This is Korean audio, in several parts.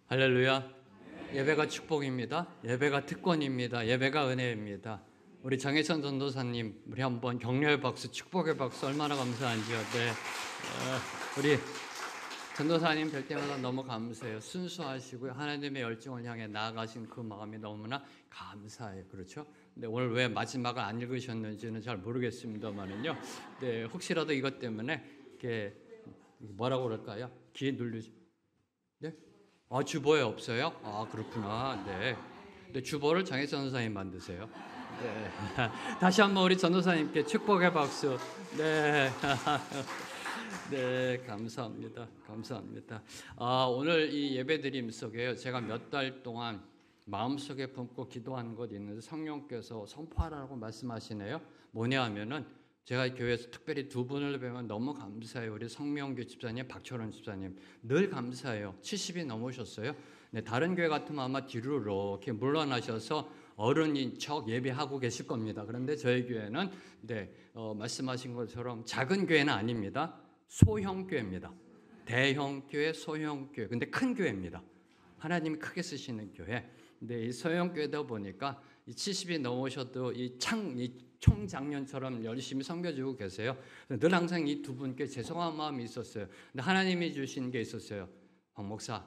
할렐루야. 예배가 축복입니다. 예배가 특권입니다. 예배가 은혜입니다. 우리 장혜천 전도사님, 우리 한번 격려의 박수, 축복의 박수 얼마나 감사한지요. 네. 우리 전도사님 뵐 때마다 너무 감사해요. 순수하시고요. 하나님의 열정을 향해 나아가신 그 마음이 너무나 감사해요. 그렇죠? 근데 오늘 왜 마지막을 안 읽으셨는지는 잘 모르겠습니다만은요. 네, 혹시라도 이것 때문에 이렇게 뭐라고 그럴까요? 귀에 눌리지. 네? 주보에 없어요? 그렇구나. 네. 근데 주보를 장혜선 전도사님 만드세요. 네. 다시 한번 우리 전도사님께 축복의 박수. 네. 네, 감사합니다. 감사합니다. 오늘 이 예배드림 속에 제가 몇 달 동안 마음속에 품고 기도하는 것 있는데 성령께서 선포하라고 말씀하시네요. 뭐냐 하면은 제가 교회에서 특별히 두 분을 뵈면 너무 감사해요. 우리 성명규 집사님, 박철원 집사님 늘 감사해요. 70이 넘으셨어요. 네, 다른 교회 같으면 아마 뒤로 이렇게 물러나셔서 어른인 척 예배하고 계실 겁니다. 그런데 저희 교회는 말씀하신 것처럼 작은 교회는 아닙니다. 소형 교회입니다. 대형 교회, 소형 교회. 근데 큰 교회입니다. 하나님이 크게 쓰시는 교회. 근데 이 소형 교회다 보니까 이 70이 넘으셔도 이 총장년처럼 열심히 섬겨주고 계세요. 늘 항상 이 두 분께 죄송한 마음이 있었어요. 근데 하나님이 주신 게 있었어요. 박 목사,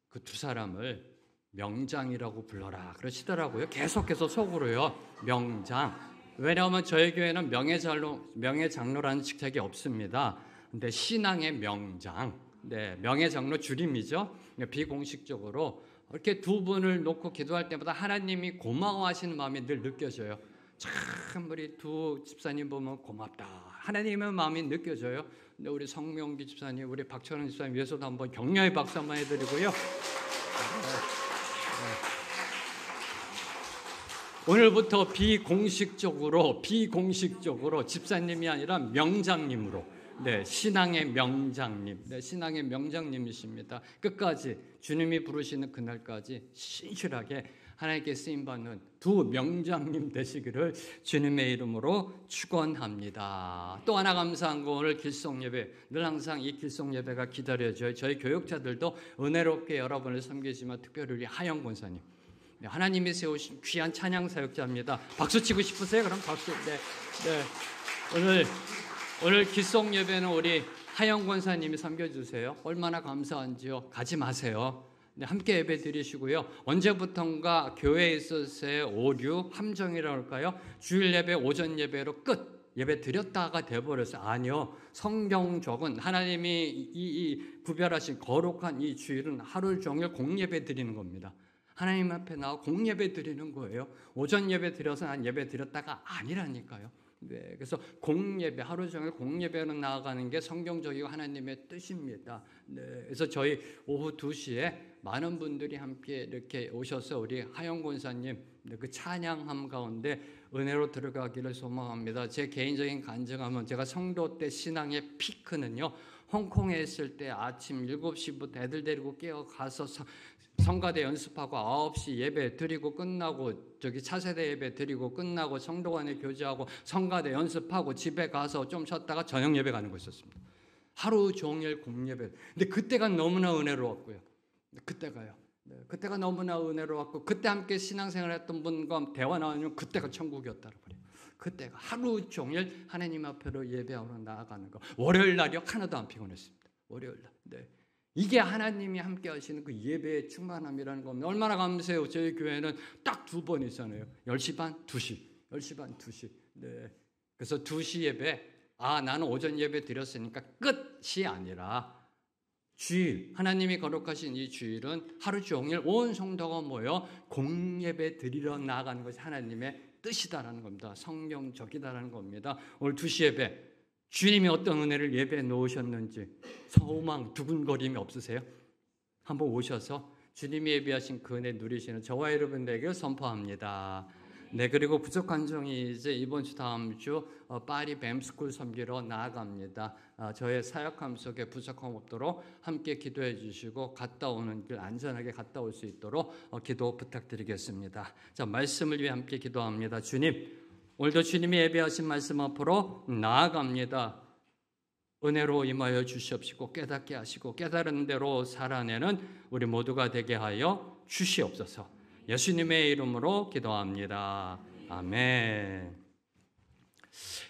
그 두 사람을 명장이라고 불러라 그러시더라고요. 계속해서 속으로요. 명장. 왜냐하면 저희 교회는 명예장로라는 직책이 없습니다. 근데 신앙의 명장. 네, 명예장로 줄임이죠. 비공식적으로 이렇게 두 분을 놓고 기도할 때마다 하나님이 고마워하시는 마음이 늘 느껴져요. 참 우리 두 집사님 보면 고맙다. 하나님의 마음이 느껴져요. 근데 우리 성명기 집사님, 우리 박철원 집사님 위해서도 한번 격려의 박수 한번 해드리고요. 오늘부터 비공식적으로 집사님이 아니라 명장님으로 신앙의 명장님, 신앙의 명장님이십니다. 끝까지 주님이 부르시는 그날까지 신실하게 하나님께 쓰임받는 두 명장님 되시기를 주님의 이름으로 축원합니다. 또 하나 감사한 거 오늘 길송예배, 늘 항상 이 길송예배가 기다려져요. 저희 교육자들도 은혜롭게 여러분을 섬기지만 특별히 우리 하영 권사님, 하나님이 세우신 귀한 찬양 사역자입니다. 박수 치고 싶으세요? 그럼 박수. 오늘 기송 예배는 우리 하영 권사님이 섬겨주세요. 얼마나 감사한지요. 가지 마세요. 함께 예배 드리시고요. 언제부턴가 교회에 있어서의 오류, 함정이라고 할까요? 주일 예배, 오전 예배로 끝. 예배 드렸다가 돼버렸어요. 아니요. 성경적은 하나님이 이 구별하신 거룩한 이 주일은 하루 종일 공예배 드리는 겁니다. 하나님 앞에 나와 공예배 드리는 거예요. 오전 예배 드려서 난 예배 드렸다가 아니라니까요. 네, 그래서 공예배, 하루 종일 공예배로 나아가는 게 성경적이고 하나님의 뜻입니다. 네, 그래서 저희 오후 2시에 많은 분들이 함께 이렇게 오셔서 우리 하영 권사님 그 찬양함 가운데 은혜로 들어가기를 소망합니다. 제 개인적인 간증하면 제가 성도 때 신앙의 피크는요, 홍콩에 있을 때 아침 7시부터 애들 데리고 깨어가서 성가대 연습하고 9시 예배 드리고 끝나고 차세대 예배 드리고 끝나고 성도간에 교제하고 성가대 연습하고 집에 가서 좀 쉬었다가 저녁 예배 가는 거 있었습니다. 하루 종일 공예배. 근데 그때가 너무나 은혜로웠고요. 그때가 너무나 은혜로웠고 그때 함께 신앙생활 했던 분과 대화 나누면 그때가 천국이었다고 그래요. 그때가 하루 종일 하나님 앞으로 예배하러 나아가는 거. 월요일 날이 하나도 안 피곤했습니다. 월요일 날. 네. 이게 하나님이 함께 하시는 그 예배의 충만함이라는 겁니다. 얼마나 감사해요. 저희 교회는 딱 2번 있잖아요. 10시 반, 2시. 10시 반, 2시. 네. 그래서 2시 예배, 나는 오전 예배 드렸으니까 끝이 아니라 주일, 하나님이 거룩하신 이 주일은 하루 종일 온 성도가 모여 공예배 드리러 나아가는 것이 하나님의 뜻이다라는 겁니다. 성경적이다라는 겁니다. 오늘 2시 예배, 주님이 어떤 은혜를 예배에 놓으셨는지 소망, 두근거림이 없으세요? 한번 오셔서 주님이 예배하신 그 은혜 누리시는 저와 여러분들에게 선포합니다. 네, 그리고 부족한 종이 이제 이번 주 다음 주 파리 뱀스쿨 섬기러 나아갑니다. 저의 사역함 속에 부족함 없도록 함께 기도해 주시고 갔다 오는 길 안전하게 갔다 올 수 있도록 기도 부탁드리겠습니다. 자, 말씀을 위해 함께 기도합니다. 주님, 오늘도 주님이 예배하신 말씀 앞으로 나아갑니다. 은혜로 임하여 주시옵시고 깨닫게 하시고 깨달은 대로 살아내는 우리 모두가 되게 하여 주시옵소서. 예수님의 이름으로 기도합니다. 아멘.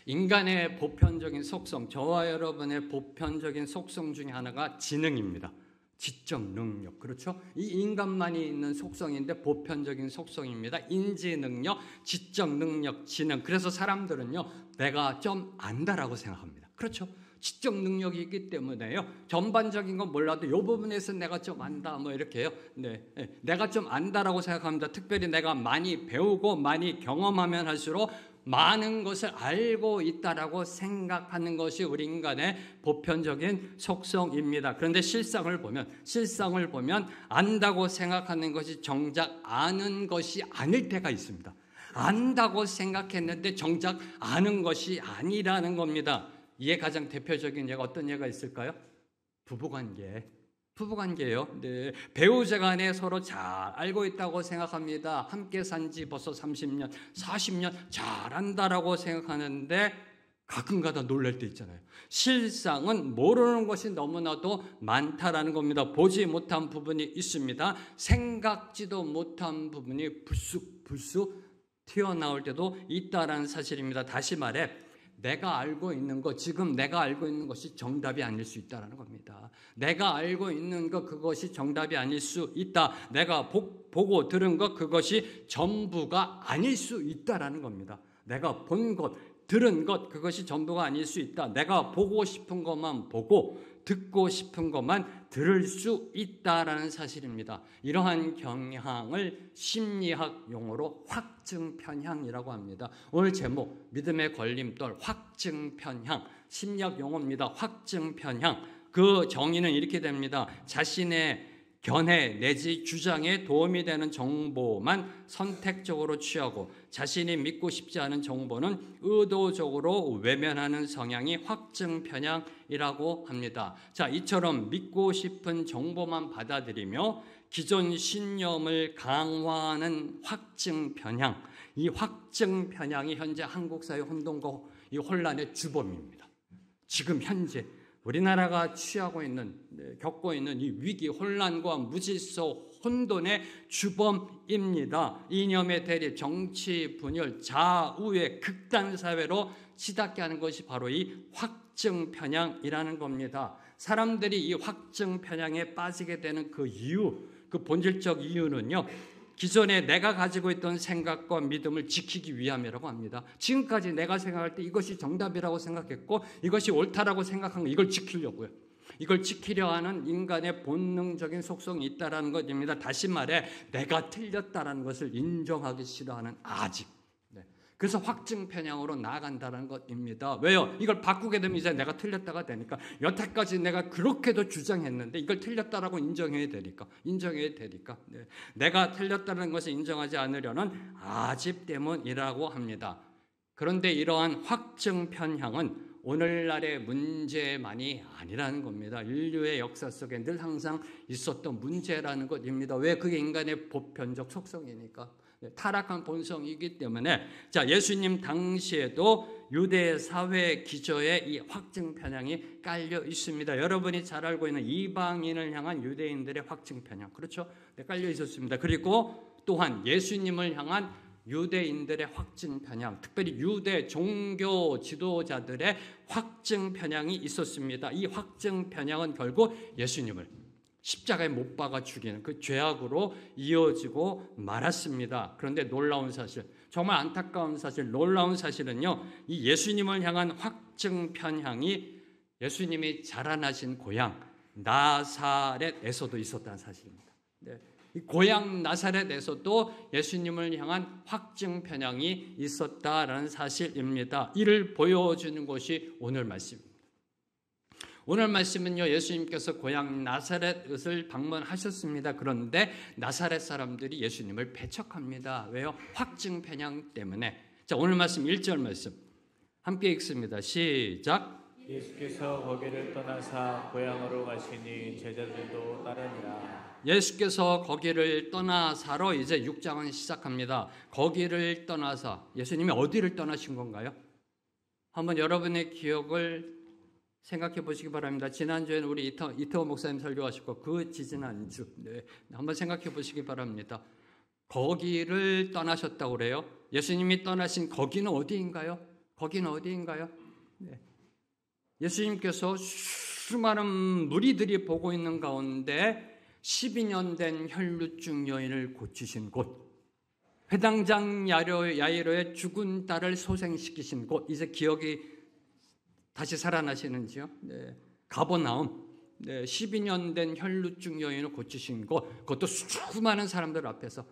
인간의 보편적인 속성, 저와 여러분의 보편적인 속성 중에 하나가 지능입니다. 지적 능력, 그렇죠? 이 인간만이 있는 속성인데 보편적인 속성입니다. 인지 능력, 지적 능력, 지능. 그래서 사람들은요, 내가 좀 안다라고 생각합니다. 그렇죠? 지적 능력이 있기 때문에요. 전반적인 건 몰라도 이 부분에서 내가 좀 안다, 뭐 이렇게요. 네, 내가 좀 안다라고 생각합니다. 특별히 내가 많이 배우고 많이 경험하면 할수록 많은 것을 알고 있다라고 생각하는 것이 우리 인간의 보편적인 속성입니다. 그런데 실상을 보면 안다고 생각하는 것이 정작 아는 것이 아닐 때가 있습니다. 안다고 생각했는데 정작 아는 것이 아니라는 겁니다. 이에 가장 대표적인 예가 어떤 예가 있을까요? 부부관계예요. 네. 배우자 간에 서로 잘 알고 있다고 생각합니다. 함께 산 지 벌써 30년, 40년 잘 안다라고 생각하는데 가끔가다 놀랄 때 있잖아요. 실상은 모르는 것이 너무나도 많다라는 겁니다. 보지 못한 부분이 있습니다. 생각지도 못한 부분이 불쑥 튀어나올 때도 있다라는 사실입니다. 다시 말해 내가 알고 있는 것, 지금 내가 알고 있는 것이 정답이 아닐 수 있다는 겁니다. 내가 알고 있는 것, 그것이 정답이 아닐 수 있다. 내가 보고 들은 것, 그것이 전부가 아닐 수 있다는 겁니다. 내가 본 것, 들은 것, 그것이 전부가 아닐 수 있다. 내가 보고 싶은 것만 보고 듣고 싶은 것만 들을 수 있다라는 사실입니다. 이러한 경향을 심리학 용어로 확증편향이라고 합니다. 오늘 제목 믿음의 걸림돌 확증편향, 심리학 용어입니다. 확증편향. 그 정의는 이렇게 됩니다. 자신의 견해 내지 주장에 도움이 되는 정보만 선택적으로 취하고 자신이 믿고 싶지 않은 정보는 의도적으로 외면하는 성향이 확증 편향이라고 합니다. 자, 이처럼 믿고 싶은 정보만 받아들이며 기존 신념을 강화하는 확증 편향, 이 확증 편향이 현재 한국 사회 혼돈과 이 혼란의 주범입니다. 지금 현재 우리나라가 겪고 있는 이 위기, 혼란과 무질서, 혼돈의 주범입니다. 이념의 대립, 정치 분열, 좌우의 극단 사회로 치닫게 하는 것이 바로 이 확증 편향이라는 겁니다. 사람들이 이 확증 편향에 빠지게 되는 그 이유, 그 본질적 이유는요, 기존에 내가 가지고 있던 생각과 믿음을 지키기 위함이라고 합니다. 지금까지 내가 생각할 때 이것이 정답이라고 생각했고 이것이 옳다라고 생각한 거, 이걸 지키려고요. 이걸 지키려 하는 인간의 본능적인 속성이 있다는 것입니다. 다시 말해 내가 틀렸다는 것을 인정하기 싫어하는 아직. 그래서 확증 편향으로 나아간다는 것입니다. 왜요? 이걸 바꾸게 되면 이제 내가 틀렸다가 되니까, 여태까지 내가 그렇게도 주장했는데 이걸 틀렸다라고 인정해야 되니까. 네. 내가 틀렸다는 것을 인정하지 않으려는 아집 때문이라고 합니다. 그런데 이러한 확증 편향은 오늘날의 문제만이 아니라는 겁니다. 인류의 역사 속에 늘 항상 있었던 문제라는 것입니다. 왜? 그게 인간의 보편적 속성이니까. 타락한 본성이기 때문에. 자, 예수님 당시에도 유대 사회 기저에 이 확증 편향이 깔려 있습니다. 여러분이 잘 알고 있는 이방인을 향한 유대인들의 확증 편향, 그렇죠? 네, 깔려 있었습니다. 그리고 또한 예수님을 향한 유대인들의 확증 편향, 특별히 유대 종교 지도자들의 확증 편향이 있었습니다. 이 확증 편향은 결국 예수님을 십자가에 못 박아 죽이는 그 죄악으로 이어지고 말았습니다. 그런데 놀라운 사실, 정말 안타까운 사실, 놀라운 사실은요, 이 예수님을 향한 확증 편향이 예수님이 자라나신 고향 나사렛에서도 있었다는 사실입니다. 네. 이 고향 나사렛에서도 예수님을 향한 확증 편향이 있었다라는 사실입니다. 이를 보여주는 것이 오늘 말씀입니다. 오늘 말씀은요, 예수님께서 고향 나사렛을 방문하셨습니다. 그런데 나사렛 사람들이 예수님을 배척합니다. 왜요? 확증 편향 때문에. 자, 오늘 말씀 1절 말씀 함께 읽습니다. 시작. 예수께서 거기를 떠나사 고향으로 가시니 제자들도 따르니라. 예수께서 거기를 떠나사로 이제 6장은 시작합니다. 거기를 떠나사, 예수님이 어디를 떠나신 건가요? 한번 여러분의 기억을 생각해 보시기 바랍니다. 지난주에는 우리 이태호 목사님 설교하셨고 그 지지난주 한번 생각해 보시기 바랍니다. 거기를 떠나셨다고 그래요. 예수님이 떠나신 거기는 어디인가요? 거기는 어디인가요? 예수님께서 수많은 무리들이 보고 있는 가운데 12년 된 혈루증 여인을 고치신 곳, 회당장 야이로의 죽은 딸을 소생시키신 곳, 이제 기억이 다시 살아나시는지요? 가버나움, 12년 된 혈루증 여인을 고치신 곳, 그것도 수많은 사람들 앞에서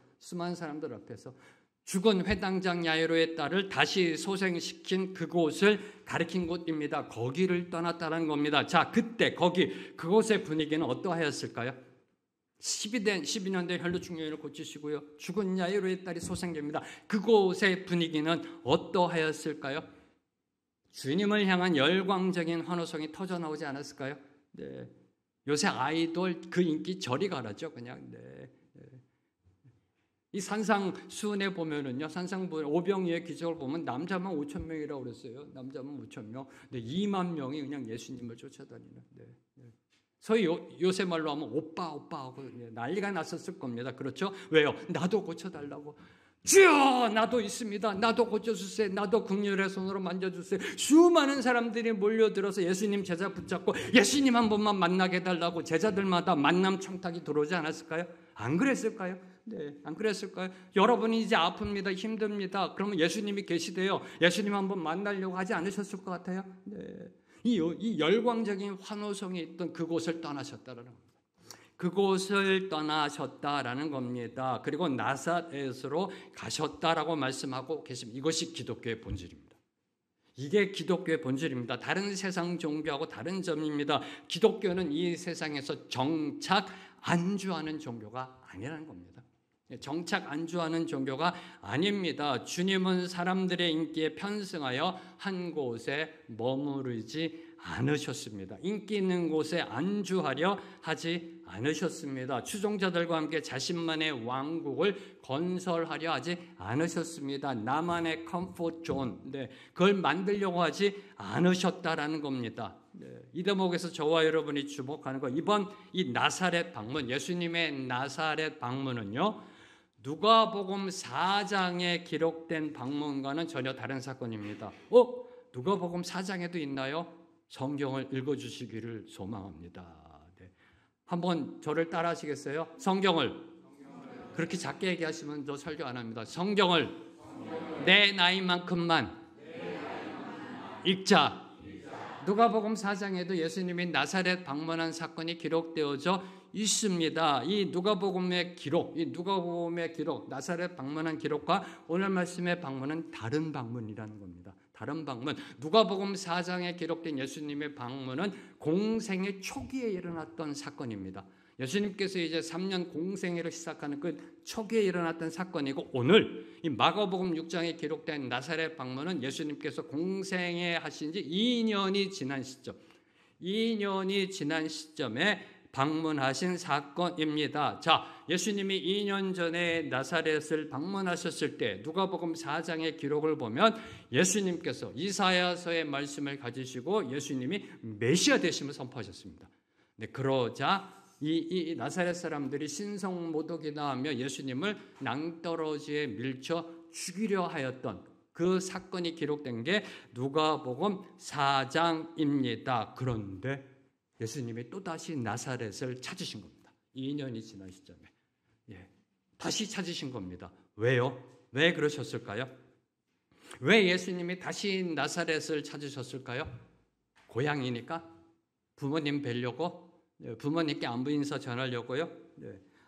죽은 회당장 야이로의 딸을 다시 소생시킨 그곳을 가리킨 곳입니다. 거기를 떠났다는 겁니다. 자, 그때 그곳의 분위기는 어떠하였을까요? 12년 된 혈루증 여인을 고치시고요, 죽은 야이로의 딸이 소생됩니다. 그곳의 분위기는 어떠하였을까요? 주님을 향한 열광적인 환호성이 터져나오지 않았을까요? 요새 아이돌 그 인기 저리 가라죠, 그냥. 이 산상수훈에 보면은요, 오병이의 기적을 보면 남자만 5천 명이라고 그랬어요. 남자만 5천 명. 근데 2만 명이 그냥 예수님을 쫓아다니는. 소위 요새 말로 하면 오빠 하고 난리가 났었을 겁니다. 그렇죠? 왜요? 나도 고쳐달라고. 주여, 나도 있습니다. 나도 고쳐주세요. 나도 긍휼의 손으로 만져주세요. 수많은 사람들이 몰려들어서 예수님 제자 붙잡고 예수님 한 번만 만나게 해달라고 제자들마다 만남 청탁이 들어오지 않았을까요? 안 그랬을까요? 안 그랬을까요? 여러분이 이제 아픕니다. 힘듭니다. 그러면 예수님이 계시대요. 예수님 한번 만나려고 하지 않으셨을 것 같아요? 이 열광적인 환호성이 있던 그곳을 떠나셨다라는 겁니다. 그곳을 떠나셨다라는 겁니다. 그리고 나사렛으로 가셨다라고 말씀하고 계십니다. 이것이 기독교의 본질입니다. 이게 기독교의 본질입니다. 다른 세상 종교하고 다른 점입니다. 기독교는 이 세상에서 정착 안주하는 종교가 아니라는 겁니다. 정착 안주하는 종교가 아닙니다. 주님은 사람들의 인기에 편승하여 한 곳에 머무르지 않으셨습니다. 인기 있는 곳에 안주하려 하지 않으셨습니다. 추종자들과 함께 자신만의 왕국을 건설하려 하지 않으셨습니다. 나만의 컴포트 존, 그걸 만들려고 하지 않으셨다라는 겁니다. 이 대목에서 저와 여러분이 주목하는 거, 이번 이 나사렛 방문, 예수님의 나사렛 방문은요, 누가복음 4장에 기록된 방문과는 전혀 다른 사건입니다. 누가복음 4장에도 있나요? 성경을 읽어주시기를 소망합니다. 한번 저를 따라 하시겠어요? 성경을 그렇게 작게 얘기하시면 저 설교 안 합니다. 성경을 내 나이만큼만 읽자. 누가복음 4장에도 예수님이 나사렛 방문한 사건이 기록되어져 있습니다. 이 누가복음의 기록, 나사렛 방문한 기록과 오늘 말씀의 방문은 다른 방문이라는 겁니다. 다른 방문. 누가복음 4장에 기록된 예수님의 방문은 공생의 초기에 일어났던 사건입니다. 예수님께서 이제 3년 공생애를 시작하는 그 초기에 일어났던 사건이고, 오늘 이 마가복음 6장에 기록된 나사렛 방문은 예수님께서 공생애 하신 지 2년이 지난 시점에 방문하신 사건입니다. 자, 예수님이 2년 전에 나사렛을 방문하셨을 때 누가복음 4장의 기록을 보면 예수님께서 이사야서의 말씀을 가지시고 예수님이 메시아 되심을 선포하셨습니다. 그러자 이 나사렛 사람들이 신성모독이다 하며 예수님을 낭떠러지에 밀쳐 죽이려 하였던 그 사건이 기록된 게 누가복음 4장입니다. 그런데 예수님이 또다시 나사렛을 찾으신 겁니다. 2년이 지난 시점에. 다시 찾으신 겁니다. 왜요? 왜 그러셨을까요? 왜 예수님이 다시 나사렛을 찾으셨을까요? 고향이니까? 부모님 뵈려고? 부모님께 안부 인사 전하려고요?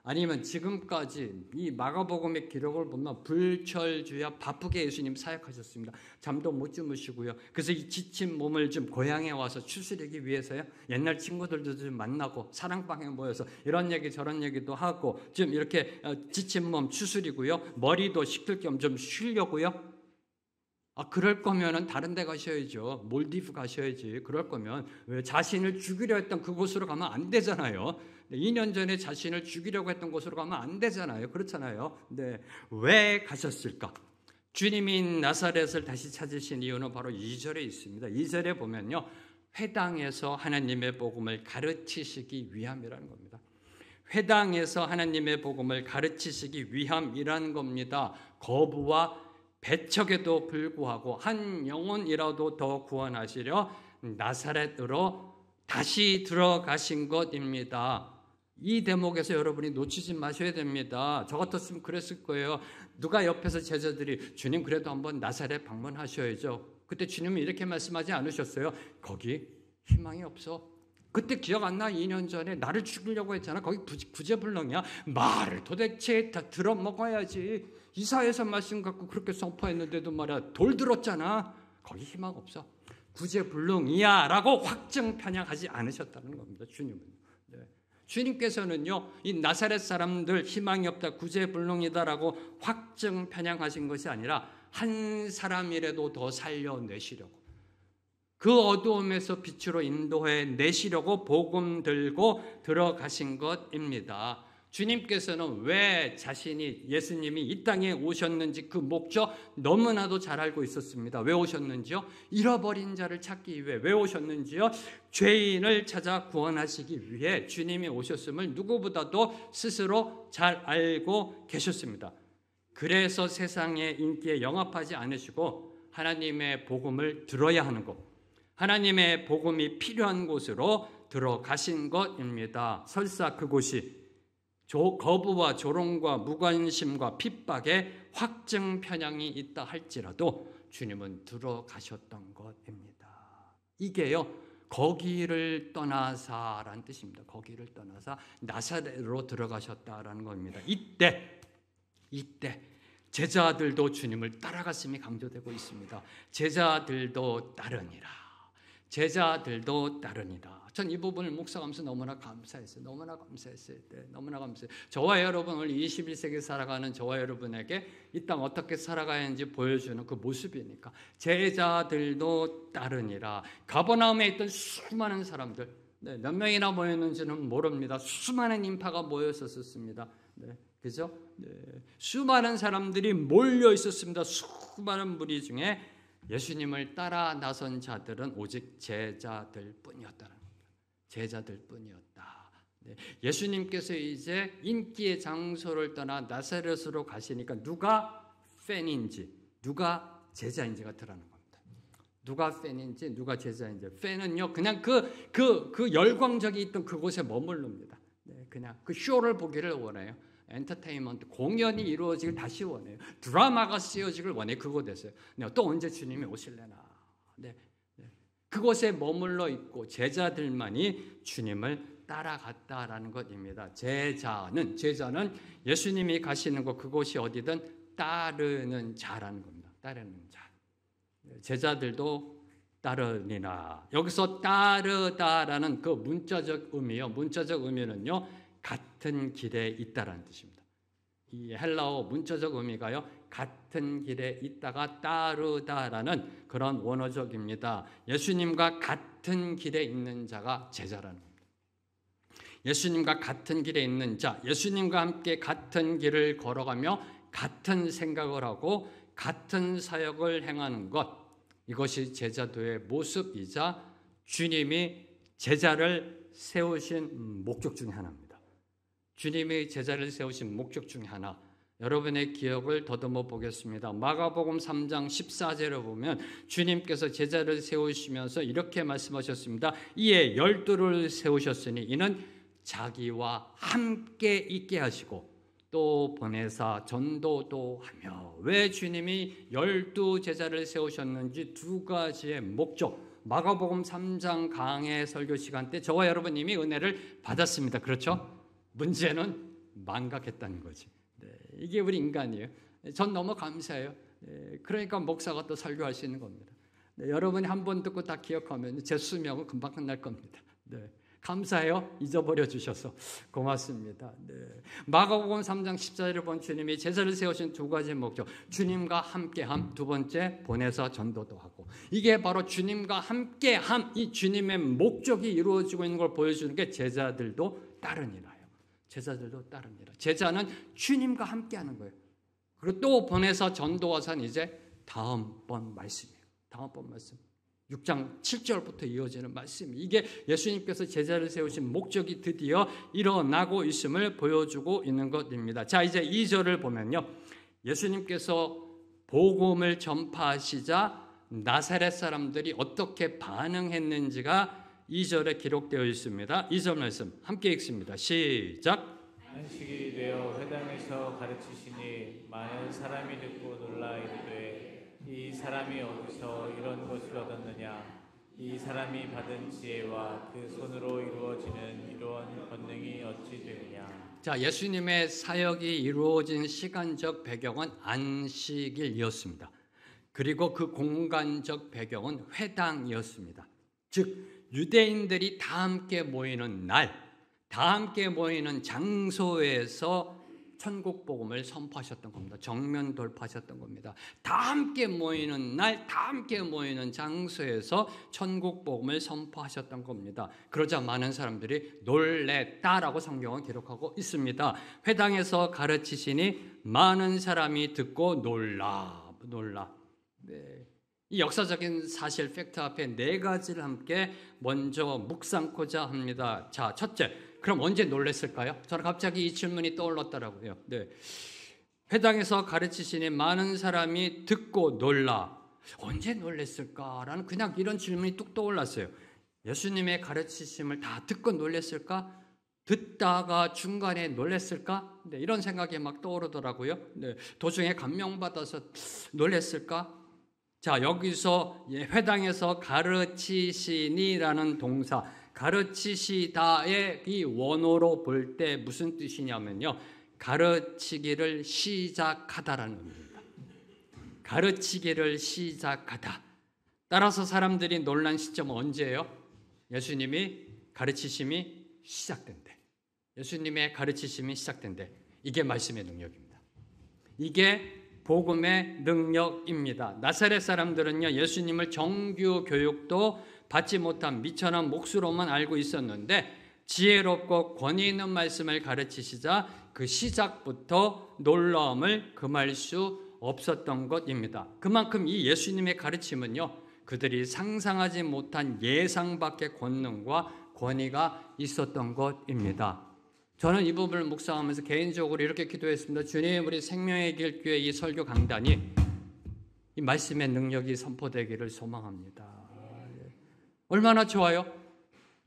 아니면 지금까지 이 마가복음의 기록을 보면 불철주야 바쁘게 예수님 사역하셨습니다. 잠도 못 주무시고요. 그래서 이 지친 몸을 좀 고향에 와서 추스르기 위해서요. 옛날 친구들도 좀 만나고 사랑방에 모여서 이런 얘기 저런 얘기도 하고 좀 이렇게 지친 몸 추스리고요. 머리도 식힐 겸 좀 쉬려고요. 그럴 거면은 다른 데 가셔야죠. 몰디브 가셔야지. 그럴 거면 왜 자신을 죽이려 했던 그곳으로 가면 안 되잖아요. 2년 전에 자신을 죽이려고 했던 곳으로 가면 안 되잖아요. 그렇잖아요. 왜 가셨을까? 주님이 나사렛을 다시 찾으신 이유는 바로 2절에 있습니다. 2절에 보면요, 회당에서 하나님의 복음을 가르치시기 위함이라는 겁니다. 회당에서 하나님의 복음을 가르치시기 위함이라는 겁니다. 거부와 배척에도 불구하고 한 영혼이라도 더 구원하시려 나사렛으로 다시 들어가신 것입니다. 이 대목에서 여러분이 놓치지 마셔야 됩니다. 저 같았으면 그랬을 거예요. 누가 옆에서 제자들이 주님 그래도 한번 나사렛 방문하셔야죠. 그때 주님은 이렇게 말씀하지 않으셨어요. 거기 희망이 없어. 그때 기억 안 나? 2년 전에 나를 죽이려고 했잖아. 거기 구제불능이야. 말을 도대체 다 들어먹어야지. 이사야서 말씀 갖고 그렇게 선포했는데도 말이야 돌 들었잖아. 거기 희망 없어. 구제불능이야 라고 확증 편향하지 않으셨다는 겁니다. 주님은. 네. 주님께서는요, 이 나사렛 사람들 희망이 없다, 구제불능이다라고 확증 편향하신 것이 아니라 한 사람이라도 더 살려내시려고, 그 어두움에서 빛으로 인도해 내시려고 복음 들고 들어가신 것입니다. 주님께서는 왜 자신이, 예수님이 이 땅에 오셨는지 그 목적 너무나도 잘 알고 있었습니다. 왜 오셨는지요? 잃어버린 자를 찾기 위해. 왜 오셨는지요? 죄인을 찾아 구원하시기 위해 주님이 오셨음을 누구보다도 스스로 잘 알고 계셨습니다. 그래서 세상의 인기에 영합하지 않으시고 하나님의 복음을 들어야 하는 곳, 하나님의 복음이 필요한 곳으로 들어가신 것입니다. 설사 그곳이 거부와 조롱과 무관심과 핍박에 확증 편향이 있다 할지라도 주님은 들어가셨던 것입니다. 이게요, 거기를 떠나사라는 뜻입니다. 거기를 떠나사 나사렛으로 들어가셨다라는 겁니다. 이때 제자들도 주님을 따라갔음이 강조되고 있습니다. 제자들도 따르니라. 제자들도 따르니라. 전 이 부분을 묵상하면서 너무나 감사했어요. 너무나 감사했어요. 너무나 감사해요. 저와 여러분, 오늘 21세기 살아가는 저와 여러분에게 이 땅 어떻게 살아가야 하는지 보여주는 그 모습이니까. 제자들도 따르니라. 가버나움에 있던 수많은 사람들, 몇 명이나 모였는지는 모릅니다. 수많은 인파가 모였었습니다. 그죠? 수많은 사람들이 몰려 있었습니다. 수많은 무리 중에 예수님을 따라 나선 자들은 오직 제자들 뿐이었다는 겁니다. 제자들 뿐이었다. 예수님께서 이제 인기의 장소를 떠나 나사렛으로 가시니까 누가 팬인지, 누가 제자인지가 드러나는 겁니다. 누가 팬인지, 누가 제자인지. 팬은요, 그냥 그 열광적이 있던 그곳에 머무릅니다. 그냥 그 쇼를 보기를 원해요. 엔터테인먼트, 공연이 이루어지길 다시 원해요. 드라마가 쓰여지길 원해요. 그곳에서요. 또 언제 주님이 오실래나. 그곳에 머물러 있고 제자들만이 주님을 따라갔다라는 것입니다. 제자는 예수님이 가시는 곳, 그곳이 어디든 따르는 자라는 겁니다. 따르는 자. 제자들도 따르니라. 여기서 따르다라는 그 문자적 의미요. 문자적 의미는요, 같은 길에 있다라는 뜻입니다. 이 헬라어 문자적 의미가요, 같은 길에 있다가 따르다라는 그런 원어적입니다. 예수님과 같은 길에 있는 자가 제자라는 겁니다. 예수님과 같은 길에 있는 자, 예수님과 함께 같은 길을 걸어가며 같은 생각을 하고 같은 사역을 행하는 것, 이것이 제자도의 모습이자 주님이 제자를 세우신 목적 중에 하나입니다. 주님이 제자를 세우신 목적 중에 하나, 여러분의 기억을 더듬어 보겠습니다. 마가복음 3장 14절에 보면 주님께서 제자를 세우시면서 이렇게 말씀하셨습니다. 이에 12를 세우셨으니 이는 자기와 함께 있게 하시고 또 보내사 전도도 하며. 왜 주님이 12 제자를 세우셨는지 두 가지의 목적, 마가복음 3장 강해 설교 시간 때 저와 여러분 이미 은혜를 받았습니다. 그렇죠? 문제는 망각했다는 거지. 이게 우리 인간이에요. 전 너무 감사해요. 그러니까 목사가 또 설교할 수 있는 겁니다. 여러분이 한 번 듣고 다 기억하면 제 수명은 금방 끝날 겁니다. 감사해요. 잊어버려 주셔서 고맙습니다. 마가복음 3장 14절에 본 주님이 제자를 세우신 두 가지 목적, 주님과 함께함, 두 번째 보내서 전도도 하고. 이게 바로 주님과 함께함, 이 주님의 목적이 이루어지고 있는 걸 보여주는 게 제자들도 따르니라요. 제자들도 따릅니다. 제자는 주님과 함께하는 거예요. 그리고 또 보내서 전도하선 이제 다음번 말씀이에요. 다음번 말씀. 6장 7절부터 이어지는 말씀. 이게 예수님께서 제자를 세우신 목적이 드디어 일어나고 있음을 보여주고 있는 것입니다. 자, 이제 2절을 보면요. 예수님께서 복음을 전파하시자 나사렛 사람들이 어떻게 반응했는지가 2절에 기록되어 있습니다. 2절 말씀 함께 읽습니다. 시작. 안식일이 되어 회당에서 가르치시니 많은 사람이 듣고 놀라 이르되 이 사람이 어디서 이런 것을 얻었느냐? 이 사람이 받은 지혜와 그 손으로 이루어지는 이러한 권능이 어찌 되느냐? 자, 예수님의 사역이 이루어진 시간적 배경은 안식일이었습니다. 그리고 그 공간적 배경은 회당이었습니다. 즉 유대인들이 다 함께 모이는 날, 다 함께 모이는 장소에서 천국 복음을 선포하셨던 겁니다. 정면 돌파하셨던 겁니다. 다 함께 모이는 날, 다 함께 모이는 장소에서 천국 복음을 선포하셨던 겁니다. 그러자 많은 사람들이 놀랬다라고 성경은 기록하고 있습니다. 회당에서 가르치시니 많은 사람이 듣고 놀라. 네. 이 역사적인 사실 팩트 앞에 4가지를 함께 먼저 묵상코자 합니다. 자, 첫째, 그럼 언제 놀랬을까요? 저는 갑자기 이 질문이 떠올랐더라고요. 네. 회당에서 가르치시니 많은 사람이 듣고 놀라. 언제 놀랬을까라는 그냥 이런 질문이 뚝 떠올랐어요. 예수님의 가르치심을 다 듣고 놀랬을까? 듣다가 중간에 놀랬을까? 네, 이런 생각이 막 떠오르더라고요. 네, 도중에 감명받아서 놀랬을까? 자, 여기서 회당에서 가르치시니라는 동사, 가르치시다의 이 원어로 볼 때 무슨 뜻이냐면요, 가르치기를 시작하다라는 의미입니다. 가르치기를 시작하다. 따라서 사람들이 놀란 시점은 언제예요? 예수님이 가르치심이 시작된대. 예수님의 가르치심이 시작된대. 이게 말씀의 능력입니다. 이게 복음의 능력입니다. 나사렛 사람들은요, 예수님을 정규 교육도 받지 못한 미천한 몫으로만 알고 있었는데 지혜롭고 권위 있는 말씀을 가르치시자 그 시작부터 놀라움을 금할 수 없었던 것입니다. 그만큼 이 예수님의 가르침은요, 그들이 상상하지 못한 예상 밖의 권능과 권위가 있었던 것입니다. 저는 이 부분을 묵상하면서 개인적으로 이렇게 기도했습니다. 주님, 우리 생명의 길 교회 이 설교 강단이 이 말씀의 능력이 선포되기를 소망합니다. 얼마나 좋아요?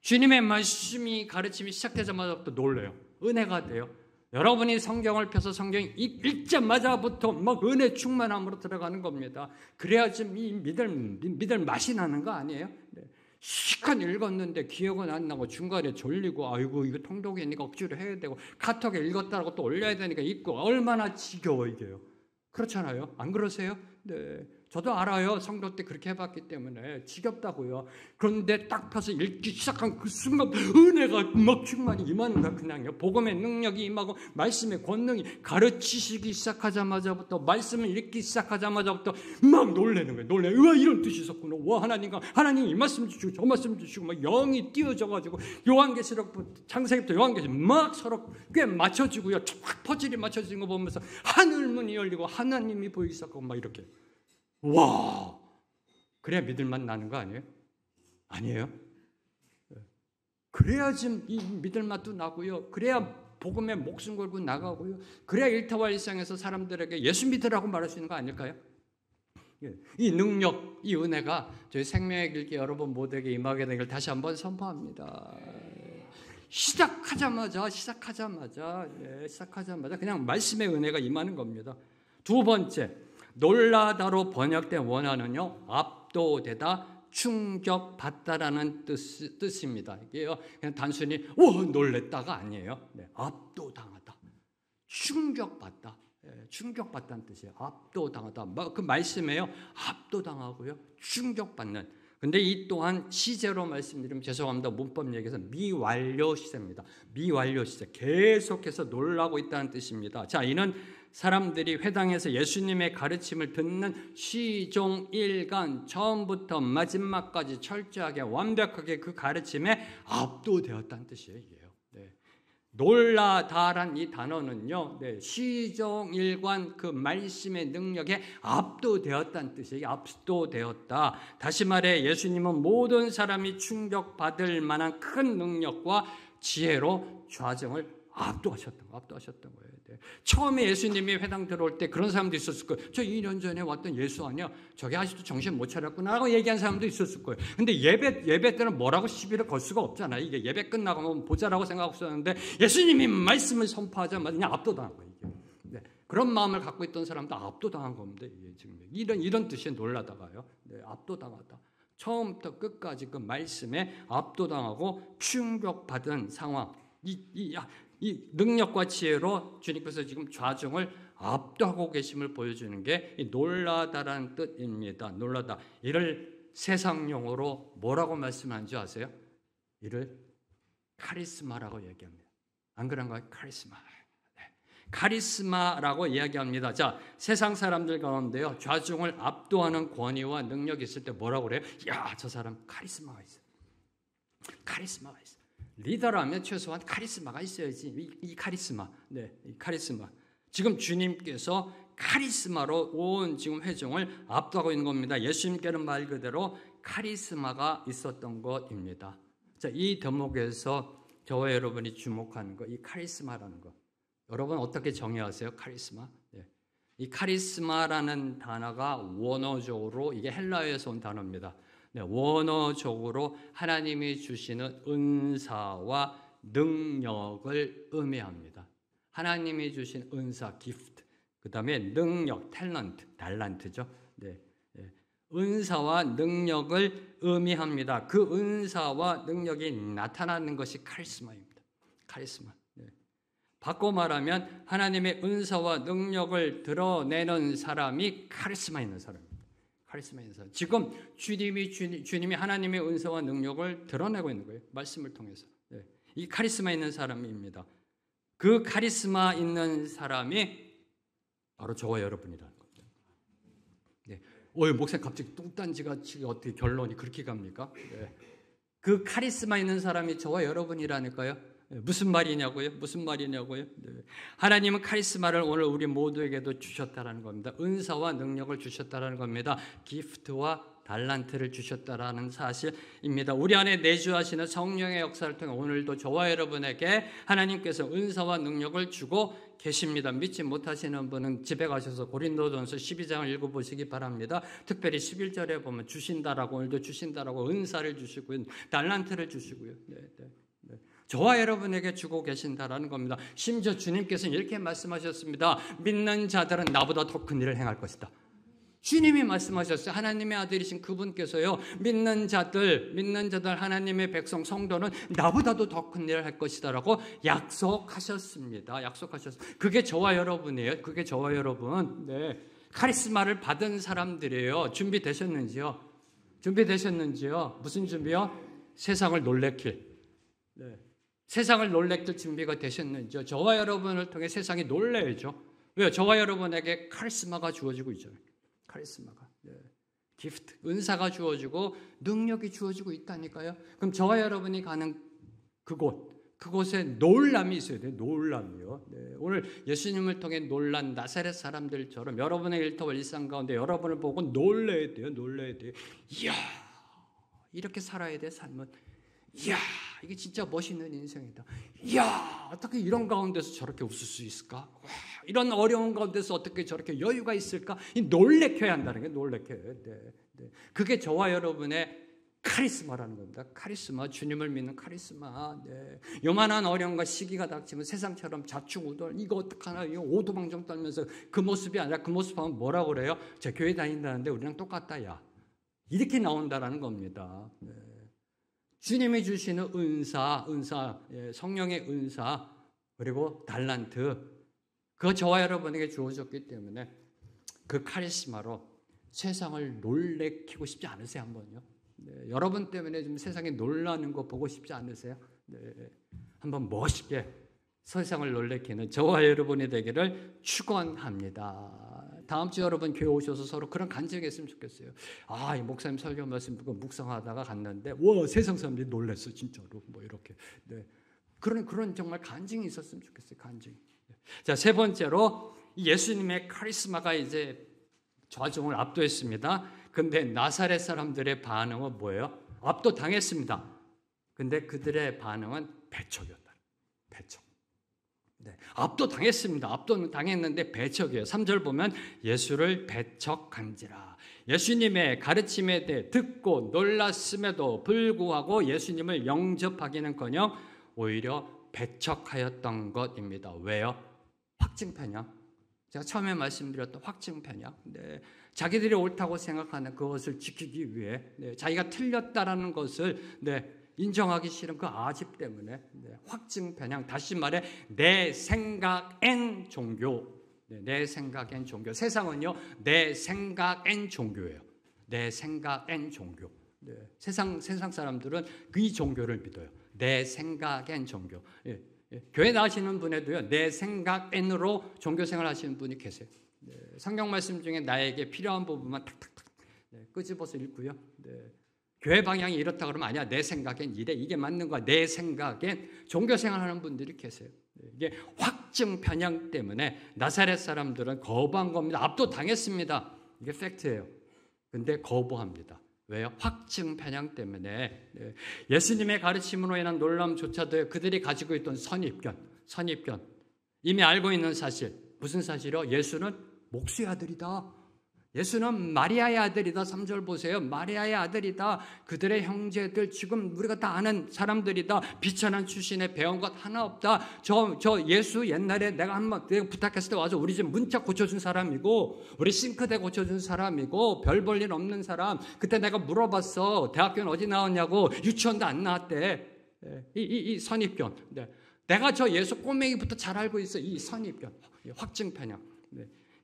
주님의 말씀이 가르침이 시작되자마자부터 놀래요. 은혜가 돼요. 여러분이 성경을 펴서 성경 읽자마자부터 막 은혜 충만함으로 들어가는 겁니다. 그래야지 이 믿을 맛이 나는 거 아니에요? 네. 시간 읽었는데 기억은 안 나고 중간에 졸리고 아이고 이거 통독이니까 억지로 해야 되고 카톡에 읽었다고 또 올려야 되니까 읽고 얼마나 지겨워 이게요. 그렇잖아요. 안 그러세요? 네. 저도 알아요. 성도 때 그렇게 해봤기 때문에 지겹다고요. 그런데 딱 펴서 읽기 시작한 그 순간 은혜가 막 충만히 임하는 거야. 그냥요. 복음의 능력이 임하고 말씀의 권능이 가르치시기 시작하자마자부터 말씀을 읽기 시작하자마자부터 막 놀라는 거예요. 놀래. 와 이런 뜻이 있었구나. 와 하나님이 이 말씀 주시고 저 말씀 주시고 막 영이 띄어져가지고 요한계시록부터 창세기부터 요한계시록 막 서로 꽤 맞춰지고요. 쫙 퍼즐이 맞춰지는 거 보면서 하늘문이 열리고 하나님이 보이기 시작하고 막 이렇게. 와, 그래야 믿을만 나는 거 아니에요? 아니에요? 그래야지 이 믿을맛도 나고요. 그래야 복음에 목숨 걸고 나가고요. 그래야 일타와 일상에서 사람들에게 예수 믿으라고 말할 수 있는 거 아닐까요? 이 능력, 이 은혜가 저희 생명의 길게 여러분 모두에게 임하게 되기를 다시 한번 선포합니다. 시작하자마자 그냥 말씀의 은혜가 임하는 겁니다. 두 번째, 놀라다로 번역된 원어는요, 압도되다, 충격받다라는 뜻입니다. 이게요, 그냥 단순히 놀랬다가 아니에요. 네, 압도당하다, 충격받다, 충격받다는 뜻이에요. 압도당하다. 그 말씀에요, 압도당하고요, 충격받는. 근데 이 또한 시제로 말씀드리면 죄송합니다. 문법 얘기해서 미완료 시제입니다. 미완료 시제. 계속해서 놀라고 있다는 뜻입니다. 자, 이는 사람들이 회당에서 예수님의 가르침을 듣는 시종일관 처음부터 마지막까지 철저하게 완벽하게 그 가르침에 압도되었다는 뜻이에요. 네. 놀라다란 이 단어는요, 시종일관 그 말씀의 능력에 압도되었다는 뜻이에요. 압도되었다. 다시 말해 예수님은 모든 사람이 충격받을 만한 큰 능력과 지혜로 좌정을 압도하셨던 거예요. 처음에 예수님이 회당 들어올 때 그런 사람도 있었을 거예요. 저 2년 전에 왔던 예수 아니야? 저게 아직도 정신 못 차렸구나 라고 얘기한 사람도 있었을 거예요. 근데 예배 때는 뭐라고 시비를 걸 수가 없잖아요. 이게 예배 끝나고 보자라고 생각하고 있었는데 예수님이 말씀을 선포하자마자 그냥 압도당한 거예요. 이게. 그런 마음을 갖고 있던 사람도 압도당한 겁니다. 이게 지금 이런 뜻이 놀라다가요. 압도당하다. 처음부터 끝까지 그 말씀에 압도당하고 충격받은 상황. 이 능력과 지혜로 주님께서 지금 좌중을 압도하고 계심을 보여주는 게 놀라다라는 뜻입니다. 놀라다. 이를 세상용어로 뭐라고 말씀하는지 아세요? 이를 카리스마라고 얘기합니다. 안 그런가요? 카리스마. 카리스마라고 이야기합니다. 자, 세상 사람들 가운데요, 좌중을 압도하는 권위와 능력이 있을 때 뭐라고 그래요? 야, 저 사람 카리스마가 있어요. 카리스마가 있어요. 리더라면 최소한 카리스마가 있어야지. 이 카리스마. 이 카리스마. 지금 주님께서 카리스마로 온 지금 회중을 압도하고 있는 겁니다. 예수님께는 말 그대로 카리스마가 있었던 것입니다. 자, 이 대목에서 저와 여러분이 주목하는 거, 이 카리스마라는 거. 여러분 어떻게 정의하세요? 카리스마? 이 카리스마라는 단어가 원어적으로 이게 헬라어에서 온 단어입니다. 원어적으로 하나님이 주시는 은사와 능력을 의미합니다. 하나님이 주신 은사, 기프트, 그 다음에 능력, 탤런트, 달란트죠. 은사와 능력을 의미합니다. 그 은사와 능력이 나타나는 것이 카리스마입니다. 카리스마. 바꿔 말하면 하나님의 은사와 능력을 드러내는 사람이 카리스마 있는 사람입니다. 카리스마 있는 사람. 지금 주님이 하나님의 은사와 능력을 드러내고 있는 거예요. 말씀을 통해서. 이 카리스마 있는 사람입니다. 그 카리스마 있는 사람이 바로 저와 여러분이라는 겁니다. 목사님 갑자기 뚱딴지가 지금 어떻게 결론이 그렇게 갑니까? 그 카리스마 있는 사람이 저와 여러분이라니까요. 무슨 말이냐고요? 하나님은 카리스마를 오늘 우리 모두에게도 주셨다라는 겁니다. 은사와 능력을 주셨다라는 겁니다. 기프트와 달란트를 주셨다라는 사실입니다. 우리 안에 내주하시는 성령의 역사를 통해 오늘도 저와 여러분에게 하나님께서 은사와 능력을 주고 계십니다. 믿지 못하시는 분은 집에 가셔서 고린도전서 12장을 읽어보시기 바랍니다. 특별히 11절에 보면 주신다라고, 오늘도 주신다라고 은사를 주시고요, 달란트를 주시고요. 저와 여러분에게 주고 계신다라는 겁니다. 심지어 주님께서는 이렇게 말씀하셨습니다. 믿는 자들은 나보다 더 큰 일을 행할 것이다. 주님이 말씀하셨어요. 하나님의 아들이신 그분께서요, 믿는 자들 하나님의 백성 성도는 나보다도 더 큰 일을 할 것이다라고 약속하셨습니다. 그게 저와 여러분이에요. 그게 저와 여러분. 카리스마를 받은 사람들이에요. 준비되셨는지요? 무슨 준비요? 세상을 놀래킬. 세상을 놀래킬 준비가 되셨는지요? 저와 여러분을 통해 세상이 놀라야죠. 왜요? 저와 여러분에게 카리스마가 주어지고 있잖아요. 카리스마가. 기프트, 은사가 주어지고 능력이 주어지고 있다니까요. 그럼 저와 여러분이 가는 그곳에 놀람이 있어야 돼요. 놀람이요. 오늘 예수님을 통해 놀란 나사렛 사람들처럼 여러분의 일터와 일상 가운데 여러분을 보고 놀라야 돼요. 이야, 이렇게 살아야 돼, 삶은. 이야, 이게 진짜 멋있는 인생이다. 이야, 어떻게 이런 가운데서 저렇게 웃을 수 있을까? 와, 이런 어려운 가운데서 어떻게 저렇게 여유가 있을까? 놀래켜야 한다는 게 놀래켜요. 그게 저와 여러분의 카리스마라는 겁니다. 카리스마, 주님을 믿는 카리스마. 요만한 어려움과 시기가 닥치면 세상처럼 좌충우돌, 이거 어떡하나, 이거 오도방정 떨면서 그 모습이 아니라 그 모습 하면 뭐라고 그래요? 저 교회 다닌다는데 우리랑 똑같다, 야. 이렇게 나온다라는 겁니다. 주님이 주시는 은사, 성령의 은사, 그리고 달란트, 그거 저와 여러분에게 주어졌기 때문에 그 카리스마로 세상을 놀래키고 싶지 않으세요? 한번요. 여러분 때문에 좀 세상에 놀라는 거 보고 싶지 않으세요? 한번 멋있게 세상을 놀래키는 저와 여러분이 되기를 축원합니다. 다음 주 여러분 교회 오셔서 서로 그런 간증이 있으면 좋겠어요. 이 목사님 설교 말씀 묵상하다가 갔는데 와, 세상 사람들이 놀랐어 진짜로. 뭐 이렇게. 그런 정말 간증이 있었으면 좋겠어요. 간증. 자, 세 번째로 예수님의 카리스마가 이제 좌종을 압도했습니다. 근데 나사렛 사람들의 반응은 뭐예요? 압도당했습니다. 근데 그들의 반응은 배척이었다. 배척. 네, 압도당했습니다. 압도당했는데 배척이에요. 3절 보면 예수를 배척한지라. 예수님의 가르침에 대해 듣고 놀랐음에도 불구하고 예수님을 영접하기는커녕 오히려 배척하였던 것입니다. 왜요? 확증 편향. 제가 처음에 말씀드렸던 확증 편향. 네, 자기들이 옳다고 생각하는 그것을 지키기 위해 자기가 틀렸다라는 것을 인정하기 싫은 그 아집 때문에 확증 편향. 다시 말해 내 생각엔 종교. 내 생각엔 종교. 세상은요 내 생각엔 종교예요. 내 생각엔 종교. 세상 사람들은 그 종교를 믿어요. 내 생각엔 종교. 교회 나가시는 분에도요 내 생각엔으로 종교생활 하시는 분이 계세요. 성경 말씀 중에 나에게 필요한 부분만 탁탁탁 끄집어서 읽고요. 교회 방향이 이렇다 그러면 아니야, 내 생각엔 이래, 이게 맞는 거야, 내 생각엔. 종교생활 하는 분들이 계세요. 이게 확증 편향 때문에 나사렛 사람들은 거부한 겁니다. 압도당했습니다. 이게 팩트예요. 근데 거부합니다. 왜요? 확증 편향 때문에. 예수님의 가르침으로 인한 놀람조차도 그들이 가지고 있던 선입견. 이미 알고 있는 사실. 무슨 사실이요? 예수는 목수의 아들이다. 예수는 마리아의 아들이다. 3절 보세요. 마리아의 아들이다. 그들의 형제들 지금 우리가 다 아는 사람들이다. 비천한 출신에 배운 것 하나 없다. 저 예수 옛날에 내가 한번 부탁했을 때 와서 우리 집 문짝 고쳐준 사람이고 우리 싱크대 고쳐준 사람이고 별 볼 일 없는 사람. 그때 내가 물어봤어. 대학교는 어디 나왔냐고. 유치원도 안 나왔대. 이 선입견. 내가 저 예수 꼬맹이부터 잘 알고 있어. 이 선입견. 확증 편향.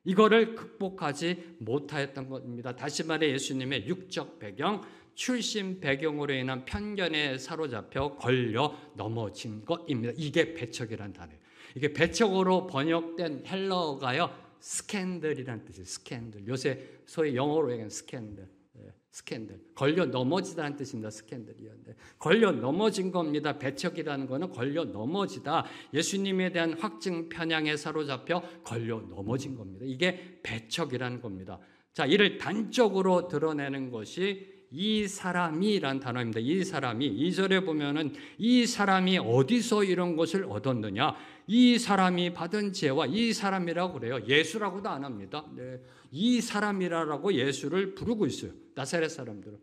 이거를 극복하지 못하였던 것입니다. 다시 말해 예수님의 육적 배경, 출신 배경으로 인한 편견에 사로잡혀 걸려 넘어진 것입니다. 이게 배척이라는 단어예요. 이게 배척으로 번역된 헬러어가요, 스캔들이라는 뜻이에요. 스캔들. 요새 소위 영어로 얘기하는 스캔들. 스캔들. 걸려 넘어지다는 뜻입니다. 스캔들이요. 걸려 넘어진 겁니다. 배척이라는 거는 걸려 넘어지다. 예수님에 대한 확증 편향에 사로잡혀 걸려 넘어진 겁니다. 이게 배척이라는 겁니다. 자, 이를 단적으로 드러내는 것이 이 사람이란 단어입니다. 이 사람이 2절에 보면은 이 사람이 어디서 이런 것을 얻었느냐? 이 사람이 받은 지혜와 이 사람이라고 그래요. 예수라고도 안 합니다. 이 사람이라고 예수를 부르고 있어요. 나사렛 사람들은.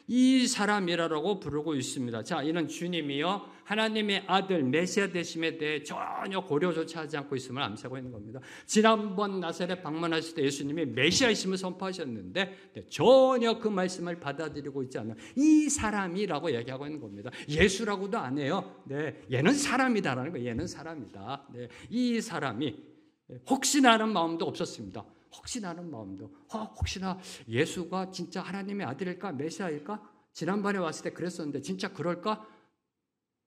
이 사람이라고 부르고 있습니다. 자, 이는 주님이요 하나님의 아들 메시아 되심에 대해 전혀 고려조차 하지 않고 있음을 암시하고 있는 겁니다. 지난번 나사렛 방문하실 때 예수님이 메시아이심을 선포하셨는데 전혀 그 말씀을 받아들이고 있지 않아요. 이 사람이라고 얘기하고 있는 겁니다. 예수라고도 안 해요. 얘는 사람이다라는 거예요. 얘는 사람이다. 이 사람이 혹시나 하는 마음도 없었습니다. 혹시나 하는 마음도. 혹시나 예수가 진짜 하나님의 아들일까? 메시아일까? 지난번에 왔을 때 그랬었는데 진짜 그럴까?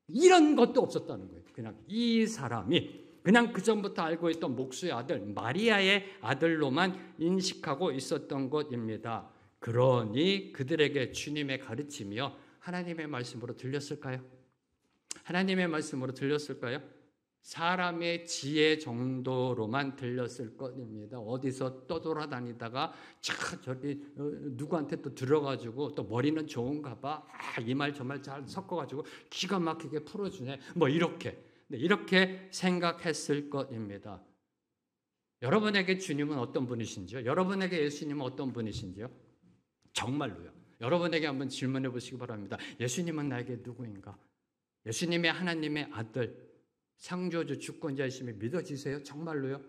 이런 것도 없었다는 거예요. 그냥 이 사람이 그냥 그전부터 알고 있던 목수의 아들 마리아의 아들로만 인식하고 있었던 것입니다. 그러니 그들에게 주님의 가르침이요 하나님의 말씀으로 들렸을까요? 하나님의 말씀으로 들렸을까요? 사람의 지혜 정도로만 들렸을 것입니다. 어디서 떠돌아다니다가 저기 누구한테 또 들어가지고 또 머리는 좋은가 봐. 이 말 저 말 잘 섞어가지고 기가 막히게 풀어주네. 뭐 이렇게 생각했을 것입니다. 여러분에게 주님은 어떤 분이신지요? 여러분에게 예수님은 어떤 분이신지요? 정말로요. 여러분에게 한번 질문해 보시기 바랍니다. 예수님은 나에게 누구인가? 예수님의 하나님의 아들 창조주 주권자이심이 믿어지세요? 정말로요?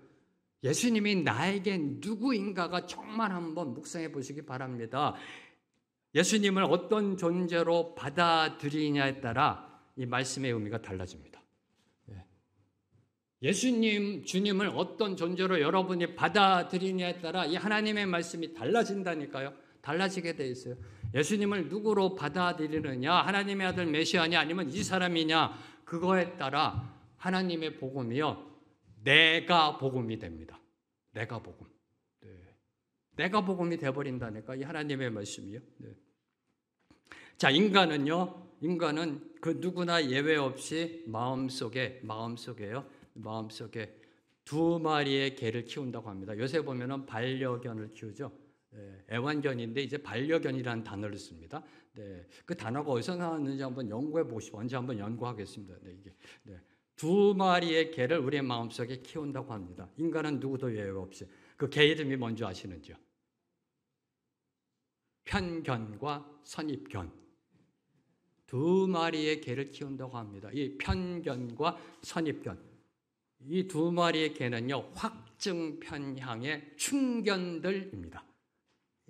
예수님이 나에게 누구인가가 정말 한번 묵상해 보시기 바랍니다. 예수님을 어떤 존재로 받아들이냐에 따라 이 말씀의 의미가 달라집니다. 주님을 어떤 존재로 여러분이 받아들이냐에 따라 이 하나님의 말씀이 달라진다니까요. 달라지게 돼 있어요. 예수님을 누구로 받아들이느냐, 하나님의 아들 메시아냐, 아니면 이 사람이냐, 그거에 따라 하나님의 복음이요 내가 복음이 됩니다. 내가 복음. 내가 복음이 되어버린다니까 이 하나님의 말씀이요. 자, 인간은요 인간은 그 누구나 예외 없이 마음속에 두 마리의 개를 키운다고 합니다. 요새 보면은 반려견을 키우죠. 애완견인데 이제 반려견이라는 단어를 씁니다. 그 단어가 어디서 나왔는지 한번 연구해 보시고 언제 한번 연구하겠습니다. 두 마리의 개를 우리의 마음속에 키운다고 합니다. 인간은 누구도 예외 없이. 그 개 이름이 뭔지 아시는지요? 편견과 선입견. 두 마리의 개를 키운다고 합니다. 이 편견과 선입견. 이 두 마리의 개는요, 확증 편향의 충견들입니다.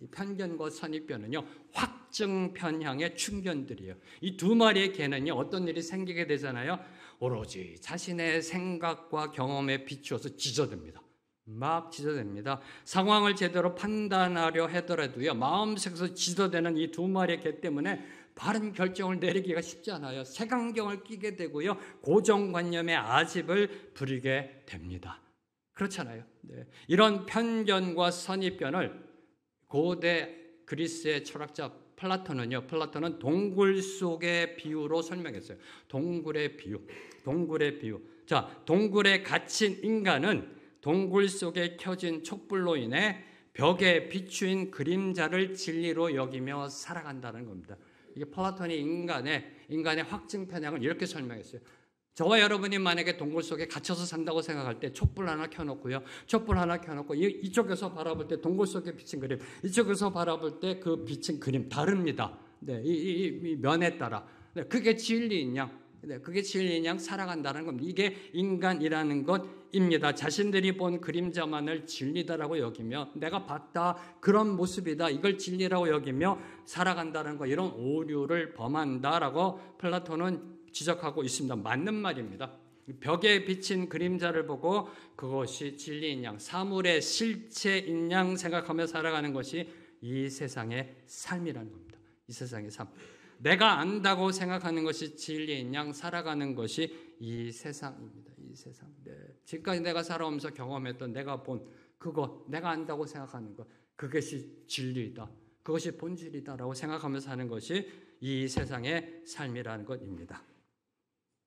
이 편견과 선입견은요, 확증 편향의 충견들이에요. 이 두 마리의 개는요, 어떤 일이 생기게 되잖아요. 오로지 자신의 생각과 경험에 비추어서 지저듭니다. 막 지저댑니다. 상황을 제대로 판단하려 하더라도요, 마음속에서 지저대는 이 두 마리의 개 때문에 바른 결정을 내리기가 쉽지 않아요. 색안경을 끼게 되고요, 고정관념의 아집을 부리게 됩니다. 그렇잖아요. 이런 편견과 선입견을 고대 그리스의 철학자 플라톤은 동굴 속의 비유로 설명했어요. 동굴의 비유. 자, 동굴에 갇힌 인간은 동굴 속에 켜진 촛불로 인해 벽에 비추인 그림자를 진리로 여기며 살아간다는 겁니다. 이게 플라톤이 인간의 확증 편향을 이렇게 설명했어요. 저와 여러분이 만약에 동굴 속에 갇혀서 산다고 생각할 때 촛불 하나 켜놓고 이쪽에서 바라볼 때 동굴 속에 비친 그림, 이쪽에서 바라볼 때 그 비친 그림 다릅니다. 이 면에 따라. 그게 진리인 양 살아간다는 겁니다. 이게 인간이라는 것입니다. 자신들이 본 그림자만을 진리다라고 여기며 내가 봤다, 그런 모습이다, 이걸 진리라고 여기며 살아간다는 것, 이런 오류를 범한다라고 플라톤은 지적하고 있습니다. 맞는 말입니다. 벽에 비친 그림자를 보고 그것이 진리인 양, 사물의 실체인 양 생각하며 살아가는 것이 이 세상의 삶이라는 겁니다. 이 세상의 삶. 내가 안다고 생각하는 것이 진리인 양 살아가는 것이 이 세상입니다. 이 세상. 지금까지 내가 살아오면서 경험했던, 내가 본 그것, 내가 안다고 생각하는 것, 그것이 진리이다, 그것이 본질이다라고 생각하며 사는 것이 이 세상의 삶이라는 것입니다.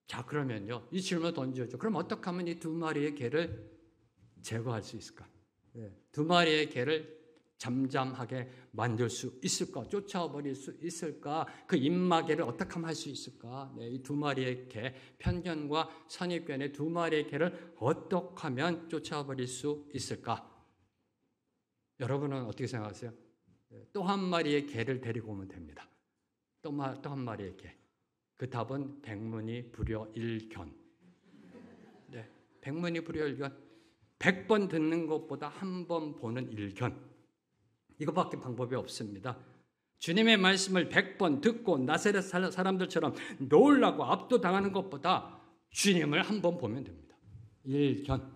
자, 그러면요, 이 질문을 던져죠. 그럼 어떻게 하면 이 두 마리의 개를 제거할 수 있을까? 두 마리의 개를 잠잠하게 만들 수 있을까? 쫓아버릴 수 있을까? 그 입마개를 어떻게 하면 할 수 있을까? 이 두 마리의 개, 편견과 선입견의 두 마리의 개를 어떻게 하면 쫓아버릴 수 있을까? 여러분은 어떻게 생각하세요? 또 한 마리의 개를 데리고 오면 됩니다. 또 한 마리의 개. 그 답은 백문이 불여일견. 백문이 불여일견. 100번 듣는 것보다 한 번 보는 일견. 이것밖에 방법이 없습니다. 주님의 말씀을 100번 듣고 나사렛 사람들처럼 놀라고 압도당하는 것보다 주님을 한 번 보면 됩니다. 일견.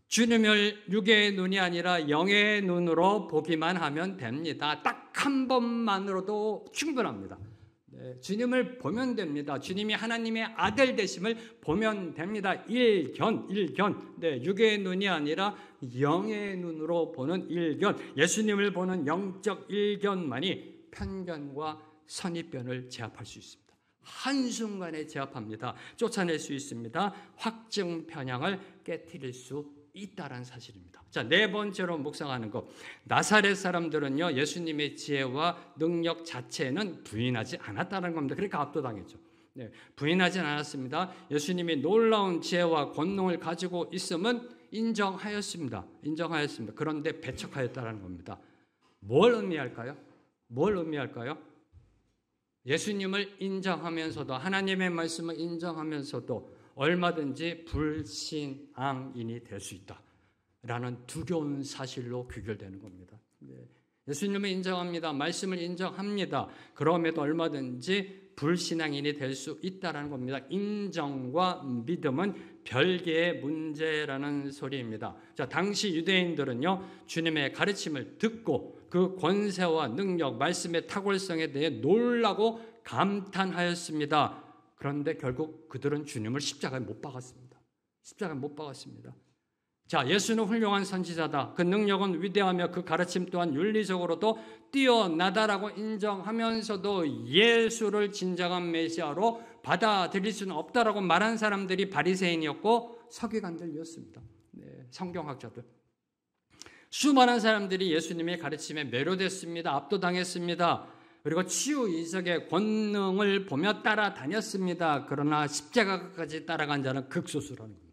주님을 육의 눈이 아니라 영의 눈으로 보기만 하면 됩니다. 딱 한 번만으로도 충분합니다. 주님을 보면 됩니다. 주님이 하나님의 아들 되심을 보면 됩니다. 일견. 육의 눈이 아니라 영의 눈으로 보는 일견, 예수님을 보는 영적 일견만이 편견과 선입견을 제압할 수 있습니다. 한순간에 제압합니다. 쫓아낼 수 있습니다. 확증 편향을 깨트릴 수 있다는 사실입니다. 자, 네 번째로 묵상하는 것. 나사렛 사람들은요, 예수님의 지혜와 능력 자체는 부인하지 않았다는 겁니다. 그러니까 압도당했죠. 부인하지 않았습니다. 예수님이 놀라운 지혜와 권능을 가지고 있음은 인정하였습니다. 그런데 배척하였다는 겁니다. 뭘 의미할까요? 예수님을 인정하면서도, 하나님의 말씀을 인정하면서도 얼마든지 불신앙인이 될 수 있다라는 두려운 사실로 귀결되는 겁니다. 예수님을 인정합니다. 말씀을 인정합니다. 그럼에도 얼마든지 불신앙인이 될 수 있다는 겁니다. 인정과 믿음은 별개의 문제라는 소리입니다. 자, 당시 유대인들은요, 주님의 가르침을 듣고 그 권세와 능력, 말씀의 탁월성에 대해 놀라고 감탄하였습니다. 그런데 결국 그들은 주님을 십자가에 못 박았습니다. 자, 예수는 훌륭한 선지자다. 그 능력은 위대하며 그 가르침 또한 윤리적으로도 뛰어나다라고 인정하면서도 예수를 진정한 메시아로 받아들일 수는 없다라고 말한 사람들이 바리새인이었고 서기관들이었습니다. 네, 성경학자들. 수많은 사람들이 예수님의 가르침에 매료됐습니다. 압도당했습니다. 그리고 치유 이적의 권능을 보며 따라다녔습니다. 그러나 십자가까지 따라간 자는 극소수라는 겁니다.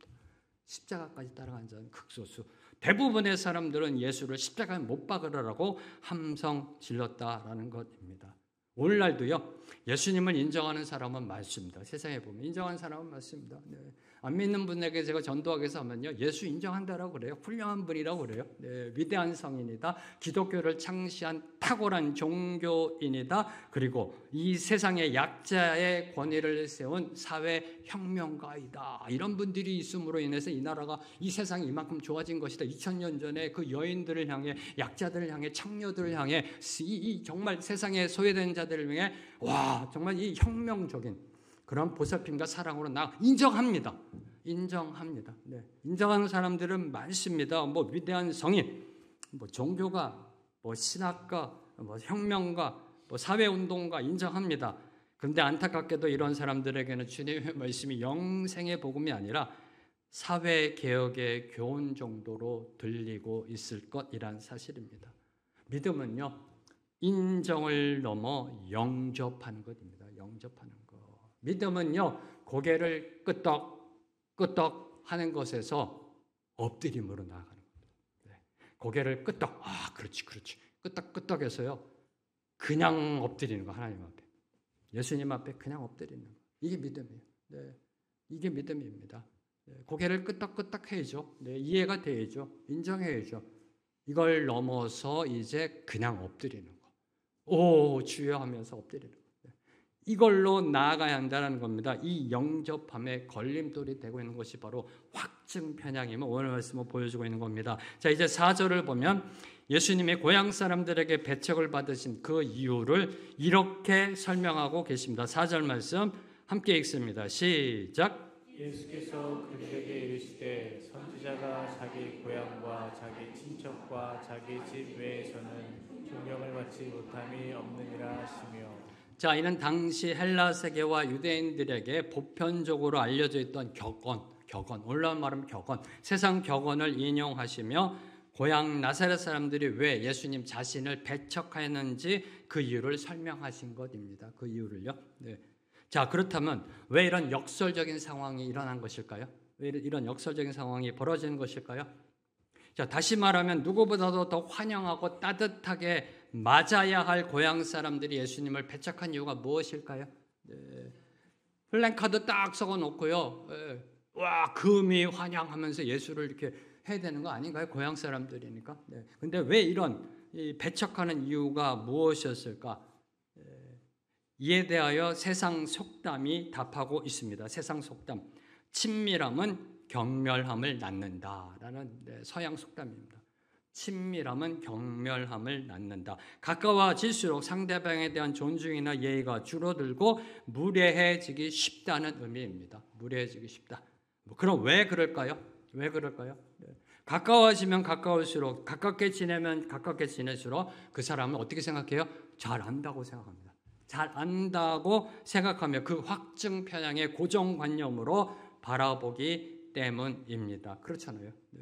십자가까지 따라간 자는 극소수. 대부분의 사람들은 예수를 십자가에 못 박으라고 함성 질렀다라는 것입니다. 오늘날도요, 예수님을 인정하는 사람은 많습니다. 세상에 보면 인정하는 사람은 많습니다. 네. 안 믿는 분에게 제가 전도하기 위해서 하면요, 예수 인정한다라고 그래요. 훌륭한 분이라고 그래요. 네, 위대한 성인이다. 기독교를 창시한 탁월한 종교인이다. 그리고 이 세상의 약자의 권위를 세운 사회혁명가이다. 이런 분들이 있음으로 인해서 이 나라가, 이 세상이 이만큼 좋아진 것이다. 2000년 전에 그 여인들을 향해, 약자들을 향해, 창녀들을 향해, 이 정말 세상에 소외된 자들을 위해 와, 정말 이 혁명적인 그런 보살핌과 사랑으로 인정합니다. 인정합니다. 네. 인정하는 사람들은 많습니다. 뭐 위대한 성인, 뭐 종교가, 뭐 신학가, 뭐 혁명가, 뭐 사회운동가 인정합니다. 그런데 안타깝게도 이런 사람들에게는 주님의 말씀이 영생의 복음이 아니라 사회개혁의 교훈 정도로 들리고 있을 것이란 사실입니다. 믿음은요, 인정을 넘어 영접하는 것입니다. 영접하는 것. 믿음은요, 고개를 끄덕끄덕 하는 것에서 엎드림으로 나아가는 겁니다. 네. 고개를 끄덕, 그렇지. 끄덕끄덕해서요, 그냥 엎드리는 거, 하나님 앞에. 예수님 앞에 그냥 엎드리는 거. 이게 믿음이에요. 네. 이게 믿음입니다. 네. 고개를 끄덕끄덕 해야죠. 네. 이해가 돼야죠. 인정해야죠. 이걸 넘어서 이제 그냥 엎드리는 거. 오, 주여 하면서 엎드리는 거. 이걸로 나아가야 한다는 겁니다. 이 영접함의 걸림돌이 되고 있는 것이 바로 확증 편향임을 오늘 말씀을 보여주고 있는 겁니다. 자, 이제 4절을 보면 예수님의 고향 사람들에게 배척을 받으신 그 이유를 이렇게 설명하고 계십니다. 4절 말씀 함께 읽습니다. 시작. 예수께서 그들에게 이르시되 선지자가 자기 고향과 자기 친척과 자기 집 외에서는 존경을 받지 못함이 없느니라 하시며. 자, 이는 당시 헬라 세계와 유대인들에게 보편적으로 알려져 있던 격언, 오늘날 말하면 격언, 세상 격언을 인용하시며 고향 나사렛 사람들이 왜 예수님 자신을 배척하였는지 그 이유를 설명하신 것입니다. 그 이유를요. 네. 자, 그렇다면 왜 이런 역설적인 상황이 일어난 것일까요? 왜 이런 역설적인 상황이 벌어지는 것일까요? 자, 다시 말하면 누구보다도 더 환영하고 따뜻하게 맞아야 할 고향 사람들이 예수님을 배척한 이유가 무엇일까요? 네. 플랜카드 딱 적어놓고요. 네. 와, 금이 환영하면서 예수를 이렇게 해야 되는 거 아닌가요? 고향 사람들이니까. 네. 근데 왜 이런 배척하는 이유가 무엇이었을까? 네. 이에 대하여 세상 속담이 답하고 있습니다. 세상 속담. 친밀함은 경멸함을 낳는다라는 서양 속담입니다. 친밀함은 경멸함을 낳는다. 가까워질수록 상대방에 대한 존중이나 예의가 줄어들고 무례해지기 쉽다는 의미입니다. 무례해지기 쉽다. 그럼 왜 그럴까요? 왜 그럴까요? 네. 가까워지면 가까울수록, 가깝게 지내면 가깝게 지낼수록 그 사람은 어떻게 생각해요? 잘 안다고 생각합니다. 잘 안다고 생각하며 그 확증 편향의 고정관념으로 바라보기 때문입니다. 그렇잖아요. 네.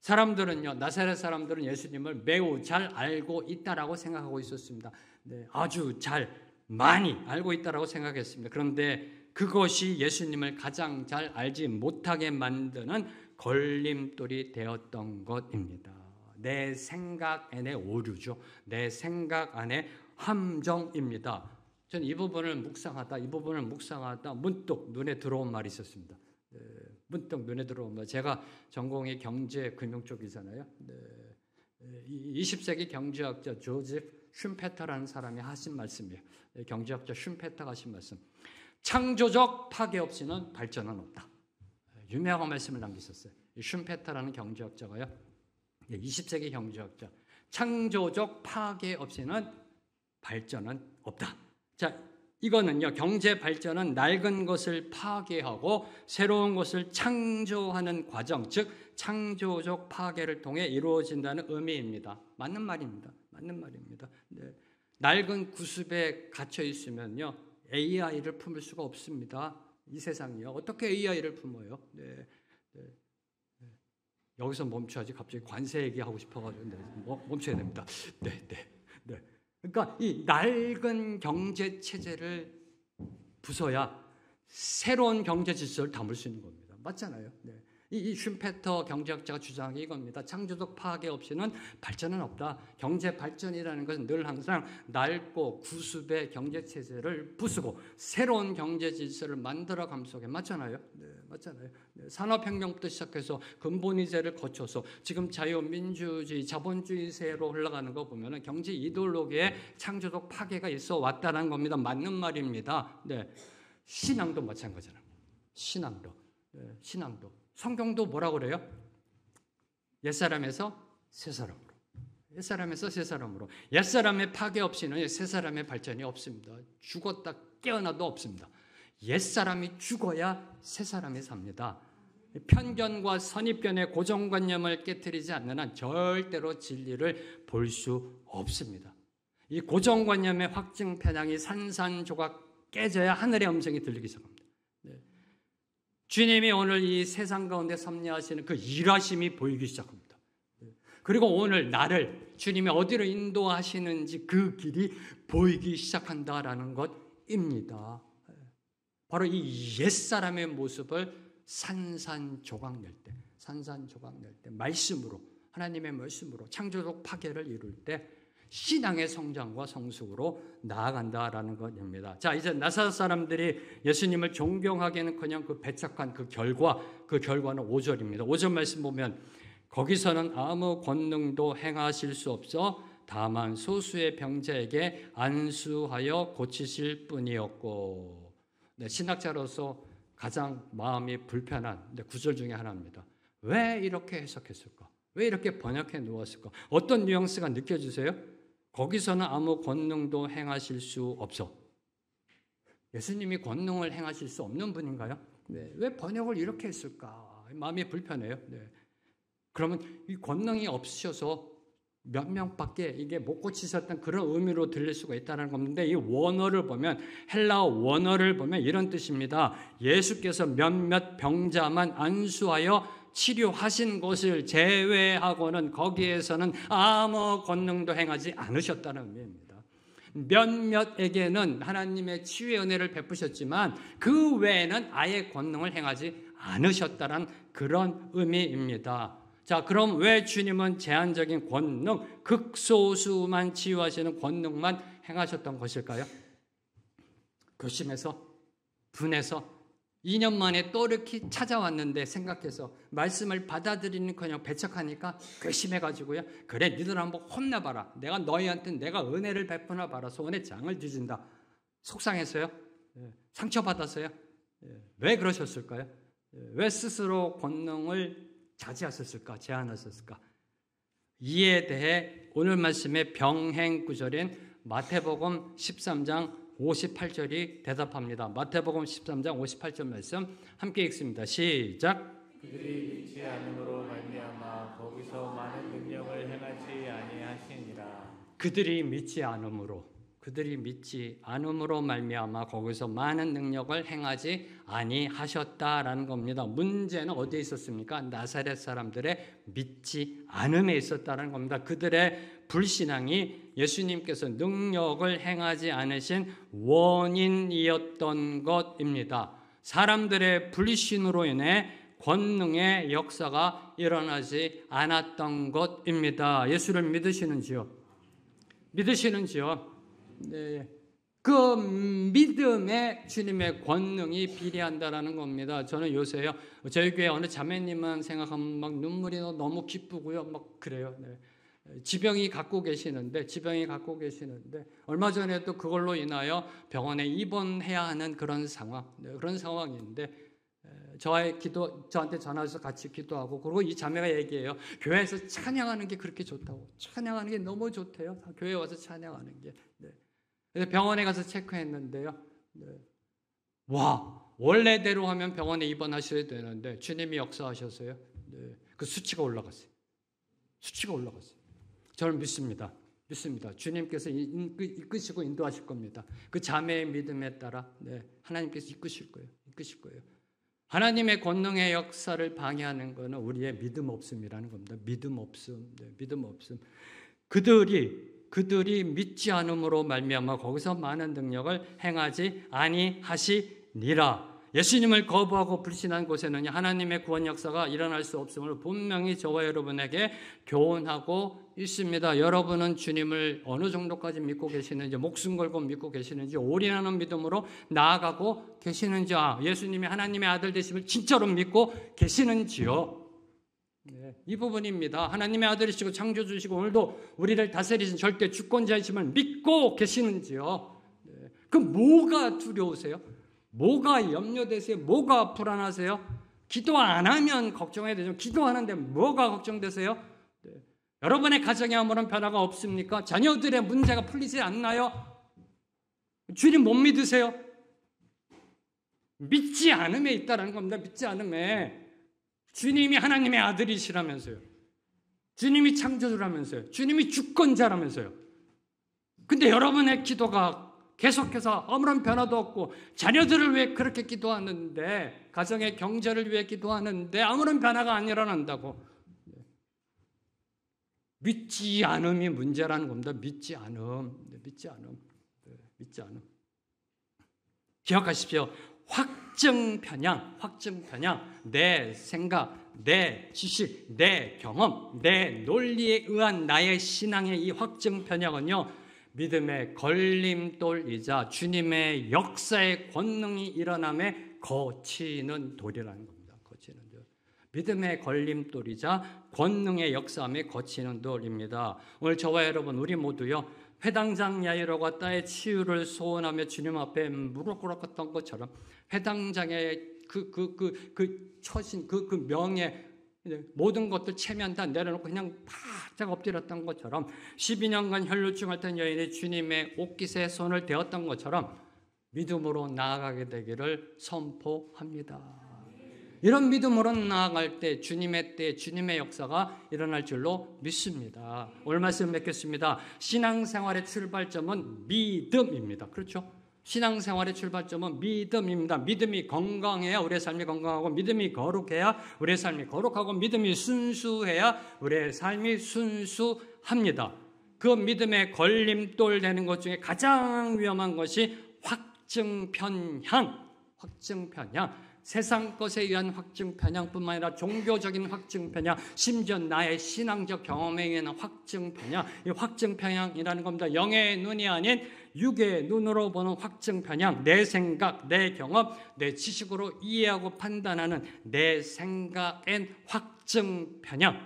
사람들은요, 나사렛 사람들은 예수님을 매우 잘 알고 있다라고 생각하고 있었습니다. 네, 아주 잘, 많이 알고 있다라고 생각했습니다. 그런데 그것이 예수님을 가장 잘 알지 못하게 만드는 걸림돌이 되었던 것입니다. 내 생각 안에 오류죠. 내 생각 안에 함정입니다. 저는 이 부분을 묵상하다 문득 눈에 들어온 말이 있었습니다. 네, 문득 눈에 들어온 말. 제가 전공이 경제 금융 쪽이잖아요. 네, 20세기 경제학자 조셉 슌페터라는 사람이 하신 말씀이에요. 경제학자 슌페터가 하신 말씀. 창조적 파괴 없이는 발전은 없다. 유명한 말씀을 남기셨어요. 슌페터라는 경제학자가요. 20세기 경제학자. 창조적 파괴 없이는 발전은 없다. 자, 이거는요, 경제 발전은 낡은 것을 파괴하고 새로운 것을 창조하는 과정, 즉 창조적 파괴를 통해 이루어진다는 의미입니다. 맞는 말입니다. 맞는 말입니다. 네. 낡은 구습에 갇혀 있으면요, AI를 품을 수가 없습니다. 이 세상이요. 어떻게 AI를 품어요? 네. 네. 네. 여기서 멈춰야지. 갑자기 관세 얘기하고 싶어가지고 네. 멈춰야 됩니다. 네, 네, 네. 그러니까 이 낡은 경제 체제를 부숴야 새로운 경제 질서를 담을 수 있는 겁니다. 맞잖아요. 네. 이 슈페터 경제학자가 주장한 게 이겁니다. 창조적 파괴 없이는 발전은 없다. 경제 발전이라는 것은 늘 항상 낡고 구습의 경제 체제를 부수고 새로운 경제 질서를 만들어감 속에 맞잖아요. 네, 맞잖아요. 네, 산업혁명부터 시작해서 근본이제를 거쳐서 지금 자유민주주의, 자본주의세로 흘러가는 거 보면은 경제 이데올로기에 창조적 파괴가 있어 왔다는 겁니다. 맞는 말입니다. 네, 신앙도 마찬가지잖아요. 신앙도, 네, 신앙도. 성경도 뭐라고 그래요? 옛사람에서 새사람으로. 옛사람에서 새사람으로. 옛사람의 파괴 없이는 새사람의 발전이 없습니다. 죽었다 깨어나도 없습니다. 옛사람이 죽어야 새사람이 삽니다. 편견과 선입견의 고정관념을 깨트리지 않는 한 절대로 진리를 볼 수 없습니다. 이 고정관념의 확증 편향이 산산조각 깨져야 하늘의 음성이 들리기 시작합니다. 주님이 오늘 이 세상 가운데 섭리하시는 그 일하심이 보이기 시작합니다. 그리고 오늘 나를 주님이 어디로 인도하시는지 그 길이 보이기 시작한다라는 것입니다. 바로 이 옛사람의 모습을 산산조각 낼 때, 말씀으로, 하나님의 말씀으로 창조적 파괴를 이룰 때 신앙의 성장과 성숙으로 나아간다라는 것입니다. 자, 이제 나사렛 사람들이 예수님을 존경하기는커녕 그 배척한 그 결과는 5절입니다. 5절 말씀 보면 거기서는 아무 권능도 행하실 수 없어 다만 소수의 병자에게 안수하여 고치실 뿐이었고. 네, 신학자로서 가장 마음이 불편한 구절 중에 하나입니다. 왜 이렇게 해석했을까? 왜 이렇게 번역해 놓았을까? 어떤 뉘앙스가 느껴지세요? 거기서는 아무 권능도 행하실 수 없어. 예수님이 권능을 행하실 수 없는 분인가요? 네. 왜 번역을 이렇게 했을까? 마음이 불편해요. 네. 그러면 이 권능이 없으셔서 몇 명밖에 이게 못 고치셨던 그런 의미로 들릴 수가 있다는 건데, 이 원어를 보면, 헬라어 원어를 보면 이런 뜻입니다. 예수께서 몇몇 병자만 안수하여 치료하신 것을 제외하고는 거기에서는 아무 권능도 행하지 않으셨다는 의미입니다. 몇몇에게는 하나님의 치유의 은혜를 베푸셨지만 그 외에는 아예 권능을 행하지 않으셨다는 그런 의미입니다. 자, 그럼 왜 주님은 제한적인 권능, 극소수만 치유하시는 권능만 행하셨던 것일까요? 교심해서, 분해서 2년 만에 또 이렇게 찾아왔는데 생각해서 말씀을 받아들이는커녕 배척하니까 괘씸해가지고요. 그래, 니들 한번 혼나봐라. 내가 너희한테 내가 은혜를 베푸나 봐라. 소원에 장을 뒤진다. 속상했어요? 상처받았어요? 왜 그러셨을까요? 왜 스스로 권능을 자제하셨을까? 제한하셨을까? 이에 대해 오늘 말씀의 병행 구절인 마태복음 13장 58절이 대답합니다. 마태복음 13장 58절 말씀 함께 읽습니다. 시작. 그들이 믿지 않음으로 말미암아 거기서 많은 능력을 행하지 아니하시니라. 그들이 믿지 않음으로 말미암아 거기서 많은 능력을 행하지 아니하셨다라는 겁니다. 문제는 어디에 있었습니까? 나사렛 사람들의 믿지 않음에 있었다는 겁니다. 그들의 불신앙이 예수님께서 능력을 행하지 않으신 원인이었던 것입니다. 사람들의 불신으로 인해 권능의 역사가 일어나지 않았던 것입니다. 예수를 믿으시는지요? 네. 그 믿음에 주님의 권능이 비례한다라는 겁니다. 저는 요새요, 저희 교회 어느 자매님만 생각하면 막 눈물이 너무 기쁘고요, 막 그래요. 네. 지병이 갖고 계시는데 얼마 전에도 그걸로 인하여 병원에 입원해야 하는 그런 상황인데 저한테 전화해서 같이 기도하고, 그리고 이 자매가 얘기해요. 교회에서 찬양하는 게 그렇게 좋다고. 찬양하는 게 너무 좋대요. 교회에 와서 찬양하는 게. 네. 그래서 병원에 가서 체크했는데요. 네. 와, 원래대로 하면 병원에 입원하셔야 되는데 주님이 역사하셔서요. 네. 그 수치가 올라갔어요. 수치가 올라갔어요. 저는 믿습니다. 믿습니다. 주님께서 이끄시고 인도하실 겁니다. 그 자매의 믿음에 따라 네, 하나님께서 이끄실 거예요. 이끄실 거예요. 하나님의 권능의 역사를 방해하는 것은 우리의 믿음 없음이라는 겁니다. 믿음 없음, 네, 믿음 없음. 그들이 믿지 않음으로 말미암아 거기서 많은 능력을 행하지 아니하시니라. 예수님을 거부하고 불신한 곳에는 하나님의 구원 역사가 일어날 수 없음을 분명히 저와 여러분에게 교훈하고 있습니다. 여러분은 주님을 어느 정도까지 믿고 계시는지, 목숨 걸고 믿고 계시는지, 올인하는 믿음으로 나아가고 계시는지, 예수님이 하나님의 아들 되심을 진짜로 믿고 계시는지요. 네, 이 부분입니다. 하나님의 아들이시고 창조주시고 오늘도 우리를 다스리신 절대 주권자이심을 믿고 계시는지요. 네, 그 뭐가 두려우세요? 뭐가 염려되세요? 뭐가 불안하세요? 기도 안 하면 걱정해야 되죠. 기도하는데 뭐가 걱정되세요? 네. 여러분의 가정에 아무런 변화가 없습니까? 자녀들의 문제가 풀리지 않나요? 주님 못 믿으세요? 믿지 않음에 있다는 겁니다. 믿지 않음에. 주님이 하나님의 아들이시라면서요. 주님이 창조주라면서요. 주님이 주권자라면서요. 근데 여러분의 기도가 계속해서 아무런 변화도 없고 자녀들을 위해 그렇게 기도하는데, 가정의 경제를 위해 기도하는데 아무런 변화가 안 일어난다고. 믿지 않음이 문제라는 겁니다. 믿지 않음. 믿지 않음. 믿지 않음. 기억하십시오. 확증 편향. 내 생각, 내 지식, 내 경험, 내 논리에 의한 나의 신앙의 이 확증 편향은요, 믿음의 걸림돌이자 주님의 역사의 권능이 일어남에 거치는 돌이라는 겁니다. 거치는 돌. 믿음의 걸림돌이자 권능의 역사함에 거치는 돌입니다. 오늘 저와 여러분, 우리 모두요, 회당장 야이로가 딸의 치유를 소원하며 주님 앞에 무릎 꿇었던 것처럼 회당장의 처신, 그 명예, 모든 것들 체면 다 내려놓고 그냥 바짝 엎드렸던 것처럼 12년간 혈루증 앓던 여인이 주님의 옷깃에 손을 대었던 것처럼 믿음으로 나아가게 되기를 선포합니다. 이런 믿음으로 나아갈 때 주님의 때 주님의 역사가 일어날 줄로 믿습니다. 오늘 말씀 맺겠습니다. 신앙생활의 출발점은 믿음입니다. 그렇죠? 신앙생활의 출발점은 믿음입니다. 믿음이 건강해야 우리의 삶이 건강하고, 믿음이 거룩해야 우리의 삶이 거룩하고, 믿음이 순수해야 우리의 삶이 순수합니다. 그 믿음의 걸림돌 되는 것 중에 가장 위험한 것이 확증 편향. 세상 것에 의한 확증 편향뿐만 아니라 종교적인 확증 편향, 심지어 나의 신앙적 경험에 의한 확증 편향. 이 확증 편향이라는 겁니다. 영의 눈이 아닌 육의 눈으로 보는 확증 편향. 내 생각, 내 경험, 내 지식으로 이해하고 판단하는 내 생각엔 확증 편향.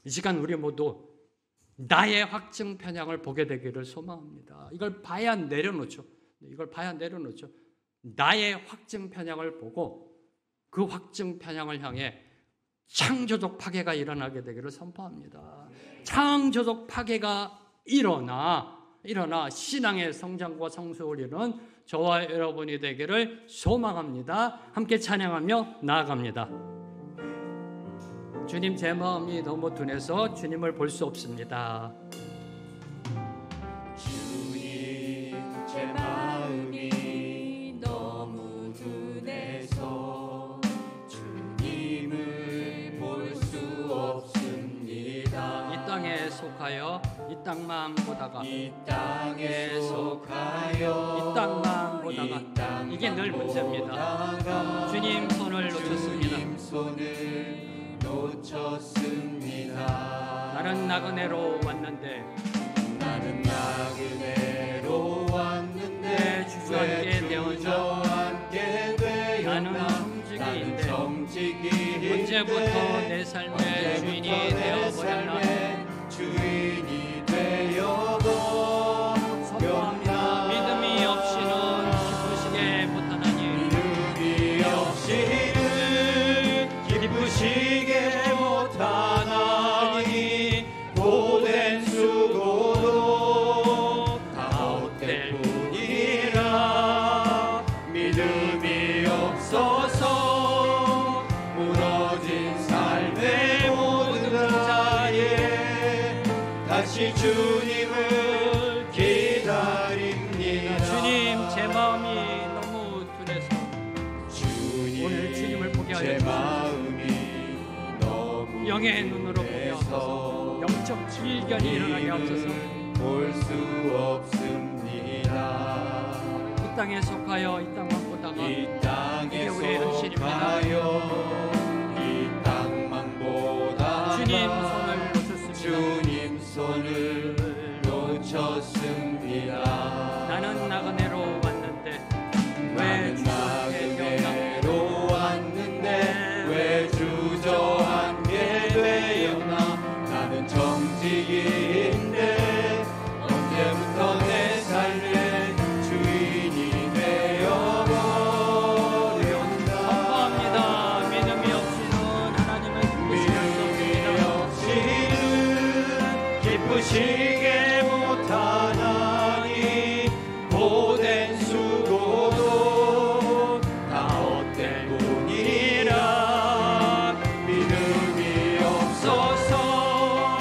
이 시간 우리 모두 나의 확증 편향을 보게 되기를 소망합니다. 이걸 봐야 내려놓죠. 나의 확증 편향을 보고 그 확증 편향을 향해 창조적 파괴가 일어나게 되기를 선포합니다. 창조적 파괴가 일어나 신앙의 성장과 성숙을 이루는 저와 여러분이 되기를 소망합니다. 함께 찬양하며 나아갑니다. 주님, 제 마음이 너무 둔해서 주님을 볼 수 없습니다. 주님, 제 마음이 너무 둔해서 주님을 볼 수 없습니다. 이 땅에 속하여 이 땅만 보다가 이 땅에 속하여 이 땅만 보다가 이게 늘 문제입니다. 주님 손을 놓쳤습니다. 나는 나그네로 왔는데 주와 함께 되었나. 나는 청지기인데 언제부터 내 삶의 주인이 되어버렸나. 선포합니다. 믿음이 없이는 기쁘시게 못하나니. 고된 수고도 다 헛될 다시 주님을 기다립니다. 주님, 제 마음이 너무 둔해서 주님, 오늘 주님을 보게 하여 제 주시옵소서. 마음이 너무 영의 눈으로 보게 하옵소서. 영적 질견이 일어나게 하옵소서. 볼 수 없습니다. 이 땅에 속하여 이 땅만 보다가 이 땅에 이게 우리의 현실입니다. 속하여 이 땅만 보다가 주님 손을 놓쳤습니다. 주님 손을 놓쳤습니다. 나는 나그네로 왔는데 왜 나는 나그네로 왔는데 왜 주저앉게 되었나. 나는 정직인데 언제부터 내 삶의 주인이 되어버렸나. 선포합니다. 믿음이 없이는 하나님을 기쁘시게 못하나니 고된 수고도 다 헛된 뿐이라. 믿음이 없어서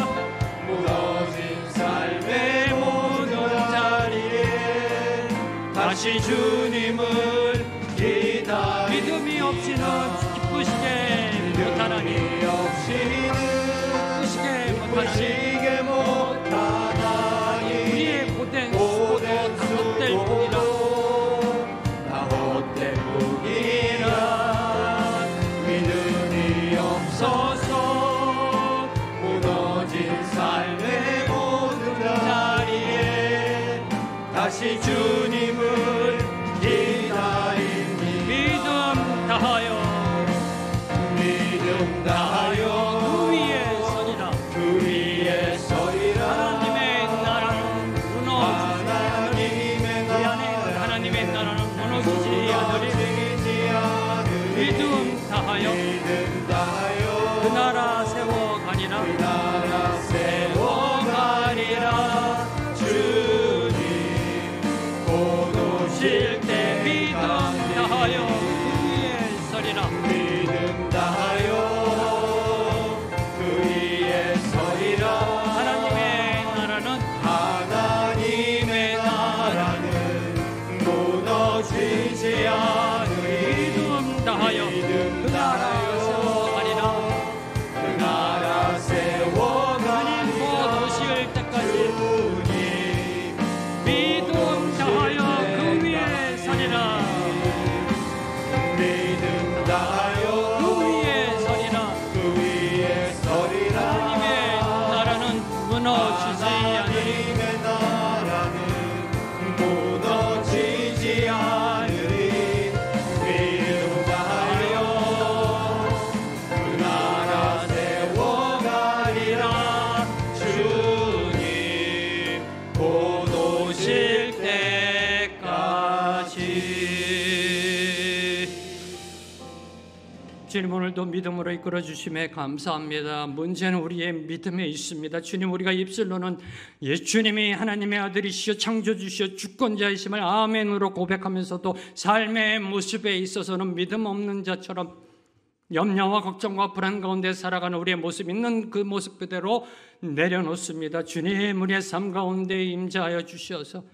무너진 삶의 모든 자리에 다시 주님을 기다립니다. 믿음이 없이는 기쁘시게 못하나니 믿음이 없이는 기쁘시게 못하나니 우리의 고된 수고도 다 헛될 뿐이라. 다 헛될 뿐이라. 믿음이 없어서 무너진 삶의 모든 자리에 다시 주님을 기다립니다. 믿음 다하여 믿음 다하여 그 위에 서리라. 그 위에 서리라. 하나님의 나라는 무너지지 않으리. 하나님의 나라는 무너지지 않으리. 믿음 다하여 그 나라 세워가니라. 주님 곧 오실 때 믿음 다하여 그 위에 서리라. 믿음 다하여 그 위에 서리라. 하나님의 나라는 무너지지 않으리. 믿음 다하여 그 나라 세워가니라. 그 나라 세워가니 곧 오실 때까지 주님 믿음 다하여 그 위에 서리라. 믿음 다하여 그 위에 서리라. 그 위에 서리라. 하나님의 나라는 무너지지 않으리. 하나님의 나라는 무너지지 않으리. 믿음 다하여 그 나라 세워가리라. 주님 곧 오실 때까지. 주님, 오늘도 믿음으로 이끌어 주심에 감사합니다. 문제는 우리의 믿음에 있습니다. 주님, 우리가 입술로는 예수님이 하나님의 아들이시여 창조주시여 주권자이심을 아멘으로 고백하면서도 삶의 모습에 있어서는 믿음 없는 자처럼 염려와 걱정과 불안 가운데 살아가는 우리의 모습 있는 그 모습 그대로 내려놓습니다. 주님, 우리의 삶 가운데 임재하여 주시어서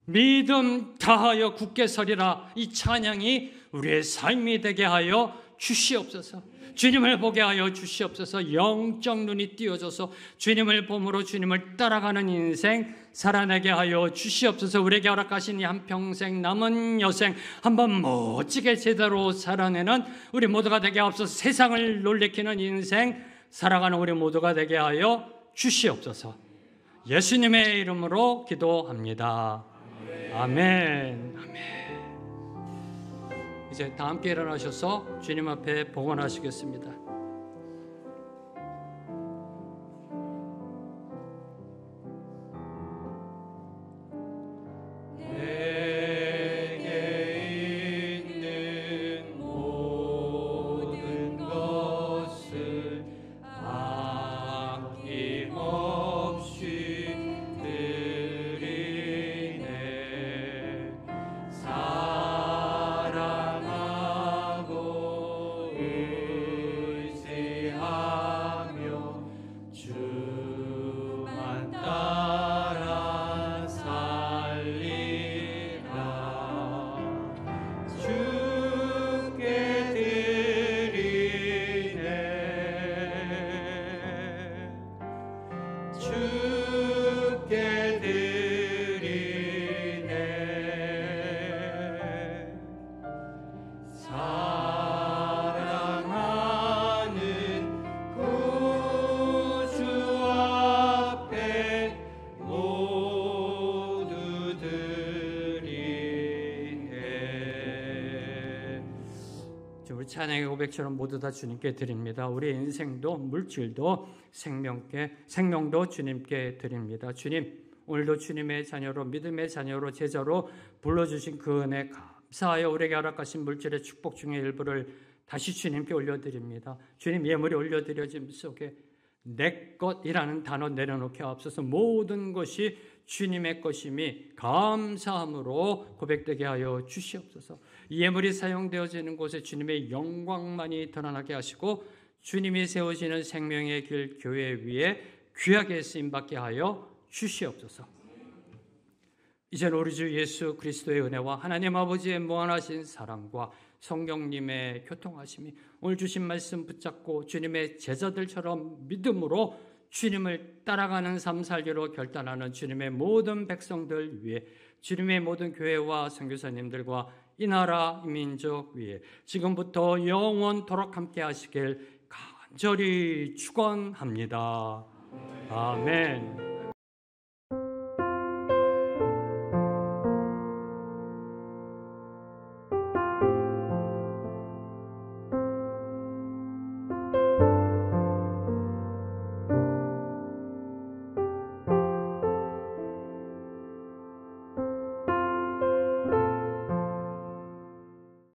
믿음 다하여 굳게 서리라, 이 찬양이 우리의 삶이 되게 하여 주시옵소서. 주님을 보게 하여 주시옵소서. 영적 눈이 띄어져서 주님을 봄으로 주님을 따라가는 인생 살아내게 하여 주시옵소서. 우리에게 허락하신 이 한평생 남은 여생 한번 멋지게 제대로 살아내는 우리 모두가 되게 하옵소서. 세상을 놀래키는 인생 살아가는 우리 모두가 되게 하여 주시옵소서. 예수님의 이름으로 기도합니다. 아멘. 아멘. 이제 다 함께 일어나셔서 주님 앞에 봉헌하시겠습니다. 내게 있는 모든 것을 아낌없이 드리네. 사랑하고 우리 찬양의 고백처럼 모두 다 주님께 드립니다. 우리 인생도 물질도 생명도 주님께 드립니다. 주님, 오늘도 주님의 자녀로, 믿음의 자녀로, 제자로 불러주신 그 은혜 감사하여 우리에게 허락하신 물질의 축복 중의 일부를 다시 주님께 올려드립니다. 주님, 예물이 올려드려짐 속에 내 것이라는 단어 내려놓게 하옵소서. 모든 것이 주님의 것임이 감사함으로 고백되게 하여 주시옵소서. 이 예물이 사용되어지는 곳에 주님의 영광만이 드러나게 하시고 주님이 세우시는 생명의 길 교회 위에 귀하게 쓰임받게 하여 주시옵소서. 이제는 우리 주 예수 그리스도의 은혜와 하나님 아버지의 무한하신 사랑과 성령님의 교통하심이 오늘 주신 말씀 붙잡고 주님의 제자들처럼 믿음으로 주님을 따라가는 삶 살기로 결단하는 주님의 모든 백성들 위해, 주님의 모든 교회와 선교사님들과 이 나라 이 민족 위에 지금부터 영원토록 함께 하시길 간절히 축원합니다. 아멘.